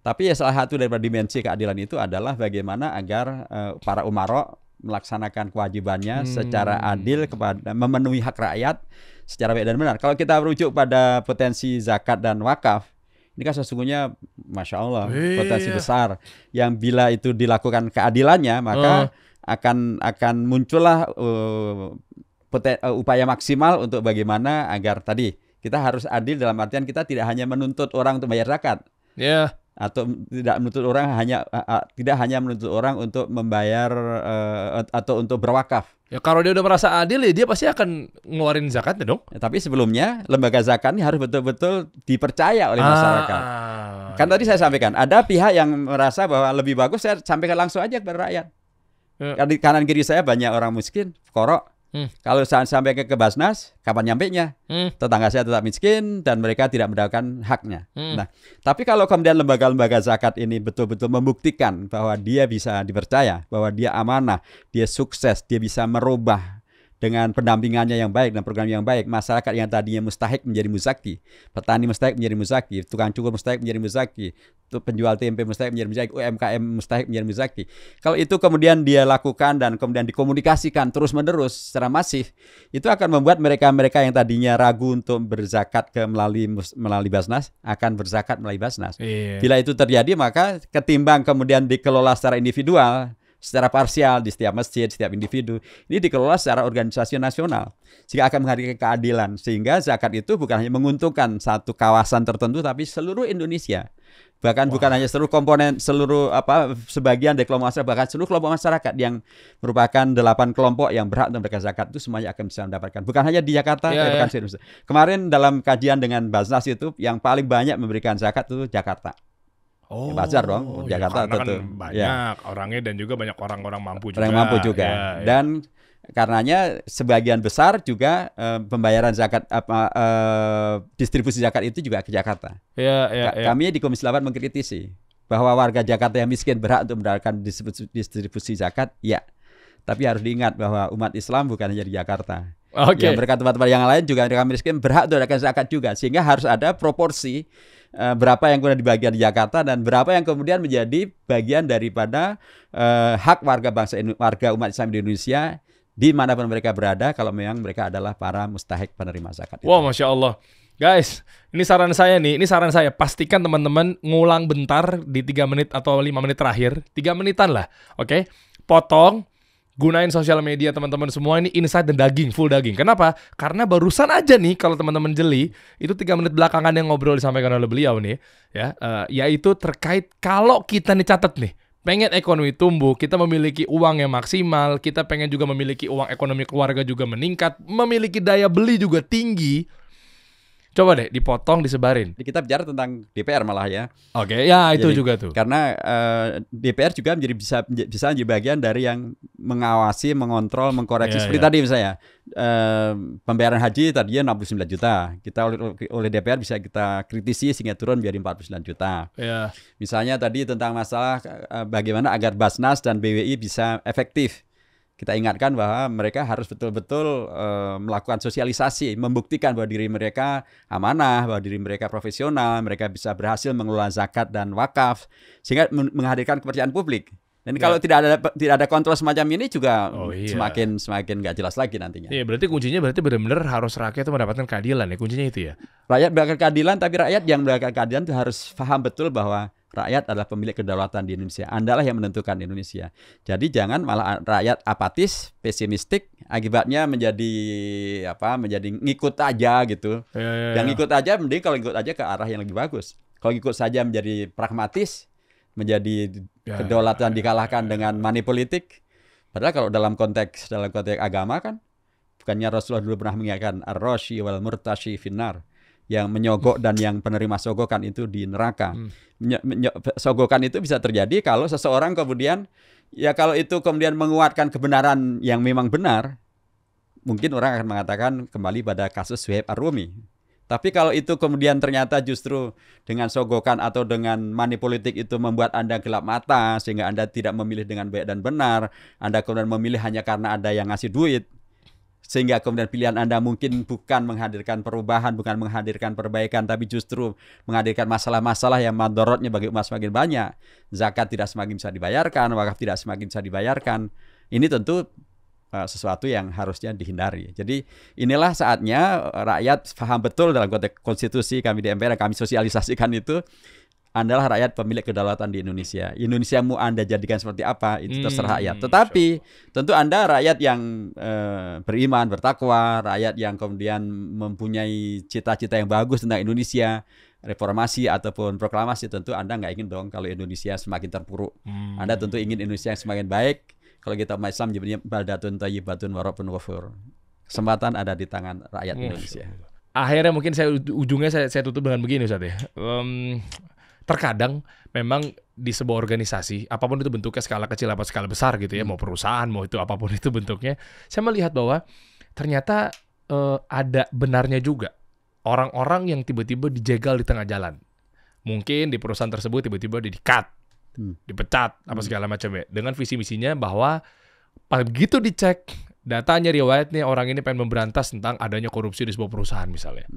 Tapi ya salah satu dari dimensi keadilan itu adalah bagaimana agar para umaro melaksanakan kewajibannya secara adil kepada memenuhi hak rakyat secara baik dan benar. Kalau kita merujuk pada potensi zakat dan wakaf, ini kan sesungguhnya Masya Allah potensi besar yang bila itu dilakukan keadilannya maka akan muncullah upaya maksimal untuk bagaimana agar tadi kita harus adil dalam artian kita tidak hanya menuntut orang untuk bayar zakat. atau tidak menuntut orang tidak hanya menuntut orang untuk membayar atau untuk berwakaf. Ya kalau dia udah merasa adil ya dia pasti akan ngeluarin zakatnya dong. Ya, tapi sebelumnya lembaga zakat ini harus betul-betul dipercaya oleh masyarakat. Kan tadi saya sampaikan ada pihak yang merasa bahwa lebih bagus saya sampaikan langsung aja kepada rakyat. Di kanan kiri saya banyak orang miskin, korok. Kalau saya sampai ke Basnas, kapan nyampenya? Tetangga saya tetap miskin dan mereka tidak mendapatkan haknya. Nah, tapi kalau kemudian lembaga-lembaga zakat ini betul-betul membuktikan bahwa dia bisa dipercaya, bahwa dia amanah, dia sukses, dia bisa merubah dengan pendampingannya yang baik dan program yang baik, masyarakat yang tadinya mustahik menjadi muzaki, petani mustahik menjadi muzaki, tukang cukur mustahik menjadi muzaki, penjual tempe mustahik menjadi muzaki, UMKM mustahik menjadi muzaki. Kalau itu kemudian dia lakukan dan kemudian dikomunikasikan terus-menerus secara masif, itu akan membuat mereka-mereka yang tadinya ragu untuk berzakat melalui Basnas akan berzakat melalui Basnas. Bila itu terjadi, maka ketimbang kemudian dikelola secara individual, secara parsial di setiap masjid, setiap individu, ini dikelola secara organisasi nasional sehingga akan menghadirkan keadilan, sehingga zakat itu bukan hanya menguntungkan satu kawasan tertentu tapi seluruh Indonesia, bahkan bukan hanya seluruh komponen, sebagian dari kelompok masyarakat, bahkan seluruh kelompok masyarakat yang merupakan 8 kelompok yang berhak untuk memberikan zakat itu semuanya akan bisa mendapatkan, bukan hanya di Jakarta, bahkan di Indonesia. Kemarin dalam kajian dengan Basnas itu yang paling banyak memberikan zakat itu Jakarta. Bazar dong, Jakarta tentu. Kan banyak orangnya dan juga banyak orang-orang mampu juga. Orang mampu juga. Dan karenanya sebagian besar juga pembayaran zakat distribusi zakat itu juga ke Jakarta. Kami di Komisi 8 mengkritisi bahwa warga Jakarta yang miskin berhak untuk mendapatkan distribusi zakat, ya. Tapi harus diingat bahwa umat Islam bukan hanya di Jakarta. Yang mereka tempat-tempat yang lain juga mereka miskin berhak untuk mendapatkan zakat juga, sehingga harus ada proporsi berapa yang kemudian dibagian di Jakarta dan berapa yang kemudian menjadi bagian daripada hak warga umat Islam di Indonesia dimanapun mereka berada kalau memang mereka adalah para mustahik penerima zakat. Wah, Masya Allah. Guys, ini saran saya nih, pastikan teman-teman ngulang bentar di 3 menit atau 5 menit terakhir, 3 menitan lah, oke? Potong, gunain sosial media teman-teman semua, ini insight dan full daging. Kenapa? Karena barusan aja nih kalau teman-teman jeli, itu 3 menit belakangan yang ngobrol disampaikan oleh beliau nih, ya, yaitu terkait kalau kita nih catat nih, pengen ekonomi tumbuh, kita memiliki uang yang maksimal, kita pengen juga memiliki uang ekonomi keluarga juga meningkat, memiliki daya beli juga tinggi. Coba deh dipotong, disebarin. Kita bicara tentang DPR malah ya. Oke, ya itu jadi, juga tuh. Karena DPR juga bisa menjadi bagian dari yang mengawasi, mengontrol, mengkoreksi. Seperti tadi misalnya pembayaran haji tadinya 69 juta. Kita oleh DPR bisa kita kritisi sehingga turun menjadi 49 juta. Misalnya tadi tentang masalah bagaimana agar Basnas dan BWI bisa efektif. Kita ingatkan bahwa mereka harus betul-betul melakukan sosialisasi, membuktikan bahwa diri mereka amanah, bahwa diri mereka profesional, mereka bisa berhasil mengelola zakat dan wakaf, sehingga menghadirkan kepercayaan publik. Dan kalau tidak ada kontrol semacam ini juga semakin nggak jelas lagi nantinya. Iya, berarti kuncinya benar-benar harus rakyat itu mendapatkan keadilan ya, kuncinya itu ya. Rakyat mendapatkan keadilan, tapi rakyat yang mendapatkan keadilan itu harus paham betul bahwa rakyat adalah pemilik kedaulatan di Indonesia. Andalah yang menentukan Indonesia. Jadi jangan malah rakyat apatis, pesimistik, akibatnya menjadi ngikut aja gitu. Yang ngikut aja, mending kalau ngikut aja ke arah yang lebih bagus. Kalau ngikut saja menjadi pragmatis, menjadi kedaulatan dikalahkan dengan money politik. Padahal kalau dalam konteks agama kan, bukannya Rasulullah dulu pernah mengingatkan ar-rashi wal murtashi finnar. Yang menyogok dan yang penerima sogokan itu di neraka. Sogokan itu bisa terjadi kalau seseorang kemudian, ya kalau itu kemudian menguatkan kebenaran yang memang benar, mungkin orang akan mengatakan kembali pada kasus Suhaib Ar-Rumi. Tapi kalau itu kemudian ternyata justru dengan sogokan atau dengan money politik itu membuat Anda gelap mata, sehingga Anda tidak memilih dengan baik dan benar, Anda kemudian memilih hanya karena ada yang ngasih duit, sehingga kemudian pilihan Anda mungkin bukan menghadirkan perubahan, bukan menghadirkan perbaikan, tapi justru menghadirkan masalah-masalah yang madorotnya bagi umat semakin banyak. Zakat tidak semakin bisa dibayarkan, wakaf tidak semakin bisa dibayarkan. Ini tentu sesuatu yang harusnya dihindari. Jadi inilah saatnya rakyat paham betul dalam konteks konstitusi, kami di MPR, kami sosialisasikan itu, Anda rakyat pemilik kedaulatan di Indonesia. Indonesia mau Anda jadikan seperti apa, itu terserah rakyat. Tetapi tentu Anda rakyat yang beriman, bertakwa, rakyat yang kemudian mempunyai cita-cita yang bagus tentang Indonesia, reformasi ataupun proklamasi, tentu Anda nggak ingin dong kalau Indonesia semakin terpuruk. Anda tentu ingin Indonesia yang semakin baik. Kalau kita umat Islam nyebutnya baldatun thayyibatun wa rabbun ghafur. Kesempatan ada di tangan rakyat Indonesia. Akhirnya mungkin ujungnya saya tutup dengan begini Ustaz ya. Terkadang memang di sebuah organisasi, apapun itu bentuknya, skala kecil apa skala besar gitu ya, mau perusahaan, mau itu apapun itu bentuknya, saya melihat bahwa ternyata ada benarnya juga orang-orang yang tiba-tiba dijegal di tengah jalan. Mungkin di perusahaan tersebut tiba-tiba di-cut, dipecat, apa segala macam ya, dengan visi misinya bahwa begitu dicek datanya, riwayatnya, orang ini pengen memberantas tentang adanya korupsi di sebuah perusahaan misalnya.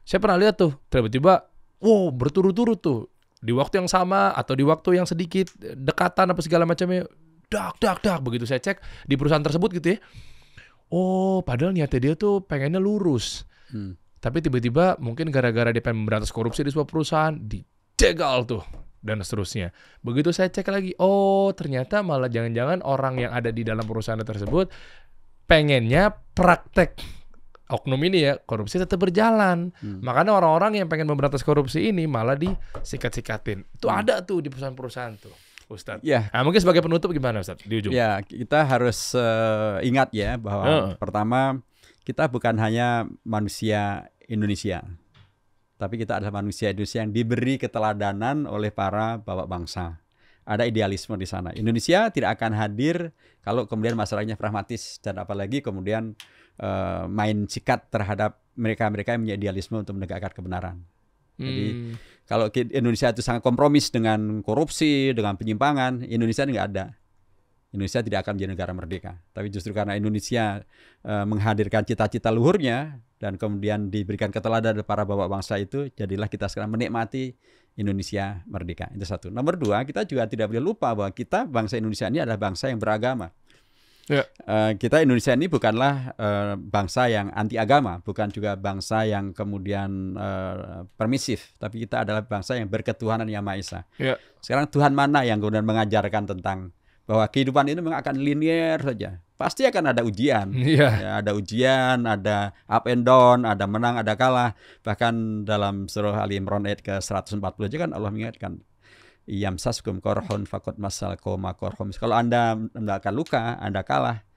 Saya pernah lihat tuh, tiba-tiba, wow, berturut-turut tuh, di waktu yang sama atau di waktu yang sedikit dekatan apa segala macamnya, dak, begitu saya cek di perusahaan tersebut gitu ya. Oh, padahal niatnya dia tuh pengennya lurus. Tapi tiba-tiba mungkin gara-gara dia pengen memberantas korupsi di sebuah perusahaan, dijegal tuh, dan seterusnya. Begitu saya cek lagi, oh ternyata malah jangan-jangan orang yang ada di dalam perusahaan tersebut pengennya praktek oknum ini ya, korupsi tetap berjalan. Makanya orang-orang yang pengen memberantas korupsi ini malah disikat-sikatin. Itu ada tuh di perusahaan-perusahaan tuh, Ustadz. Ya. Nah, mungkin sebagai penutup gimana Ustadz di ujung? Ya, kita harus ingat ya bahwa pertama, kita bukan hanya manusia Indonesia, tapi kita adalah manusia Indonesia yang diberi keteladanan oleh para bapak bangsa. Ada idealisme di sana. Indonesia tidak akan hadir kalau kemudian masalahnya pragmatis, dan apalagi kemudian main sikat terhadap mereka-mereka yang punya idealisme untuk menegakkan kebenaran. Jadi kalau Indonesia itu sangat kompromis dengan korupsi, dengan penyimpangan, Indonesia nggak ada. Indonesia tidak akan menjadi negara merdeka. Tapi justru karena Indonesia menghadirkan cita-cita luhurnya dan kemudian diberikan keteladanan para bapak bangsa itu, jadilah kita sekarang menikmati Indonesia merdeka. Itu satu. Nomor dua, kita juga tidak boleh lupa bahwa kita bangsa Indonesia ini adalah bangsa yang beragama. Ya. Kita Indonesia ini bukanlah bangsa yang anti agama, bukan juga bangsa yang kemudian permisif, tapi kita adalah bangsa yang berketuhanan yang Maha Esa. Ya. Sekarang Tuhan mana yang kemudian mengajarkan tentang bahwa kehidupan ini memang akan linear saja. Pasti akan ada ujian. Ya, ada ujian, ada up and down, ada menang, ada kalah. Bahkan dalam surah Ali Imran ayat ke-140 aja kan Allah mengingatkan, yamsaskum korhon fakot masal koma korhom. Kalau Anda mendapatkan luka, Anda kalah.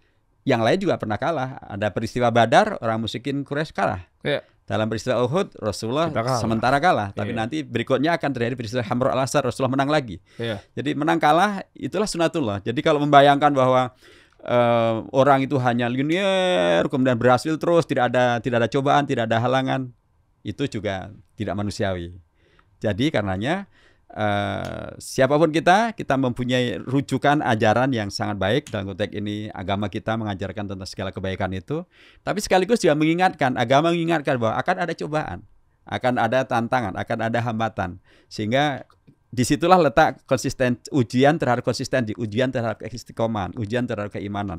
Yang lain juga pernah kalah. Ada peristiwa Badar, orang musyrikin Quraisy kalah. Ya. Dalam peristiwa Uhud, Rasulullah sementara kalah. Tapi nanti berikutnya akan terjadi peristiwa Hamra al-Asad, Rasulullah menang lagi. Ya. Jadi menang kalah, itulah sunatullah. Jadi kalau membayangkan bahwa orang itu hanya linear, kemudian berhasil terus, tidak ada cobaan, tidak ada halangan, itu juga tidak manusiawi. Jadi karenanya siapapun kita mempunyai rujukan ajaran yang sangat baik. Dalam konteks ini agama kita mengajarkan tentang segala kebaikan itu, tapi sekaligus juga agama mengingatkan bahwa akan ada cobaan, akan ada tantangan, akan ada hambatan, sehingga disitulah letak ujian terhadap konsistensi, ujian terhadap istiqomah, ujian terhadap keimanan.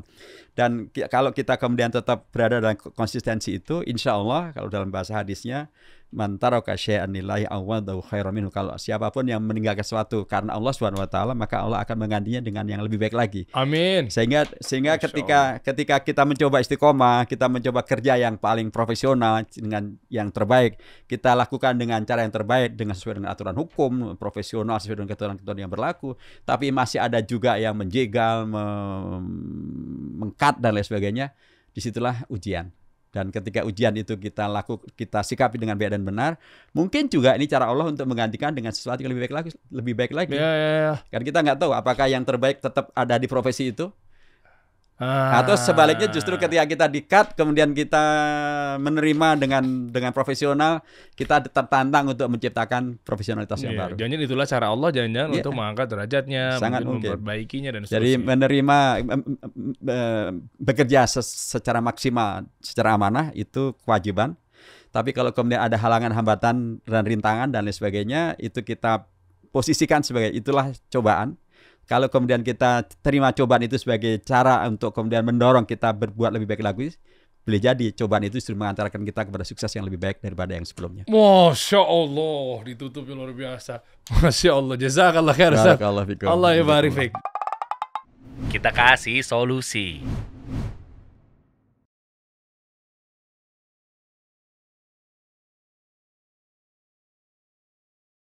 Dan kalau kita kemudian tetap berada dalam konsistensi itu, insya Allah kalau dalam bahasa hadisnya, man taraka syai'an lillahi awadahu khairan minhu. Kalau siapapun yang meninggalkan sesuatu karena Allah SWT, maka Allah akan menggantinya dengan yang lebih baik lagi. Amin. Sehingga ketika kita mencoba istiqomah, kita mencoba kerja yang paling profesional dengan yang terbaik, kita lakukan dengan cara yang terbaik, dengan sesuai dengan aturan hukum, profesional sesuai dengan ketentuan yang berlaku. Tapi masih ada juga yang menjegal, mengkat dan lain sebagainya. Disitulah ujian. Dan ketika ujian itu kita sikapi dengan baik dan benar, mungkin juga ini cara Allah untuk menggantikan dengan sesuatu yang lebih baik lagi. Karena kita nggak tahu apakah yang terbaik tetap ada di profesi itu, atau sebaliknya justru ketika kita di-cut, kemudian kita menerima dengan profesional, kita tertantang untuk menciptakan profesionalitas yang baru. Jangan itulah cara Allah, jangan untuk mengangkat derajatnya, memperbaikinya dan seterusnya. Jadi menerima bekerja secara maksimal, secara amanah itu kewajiban. Tapi kalau kemudian ada halangan, hambatan dan rintangan dan lain sebagainya, itu kita posisikan sebagai itulah cobaan. Kalau kemudian kita terima cobaan itu sebagai cara untuk kemudian mendorong kita berbuat lebih baik lagi, boleh jadi cobaan itu justru mengantarkan kita kepada sukses yang lebih baik daripada yang sebelumnya. Masya Allah, ditutup luar biasa. Masya Allah, jazakallah khair Ustaz. Barakallahu fikum. Allah ya barik fik. Kita kasih solusi.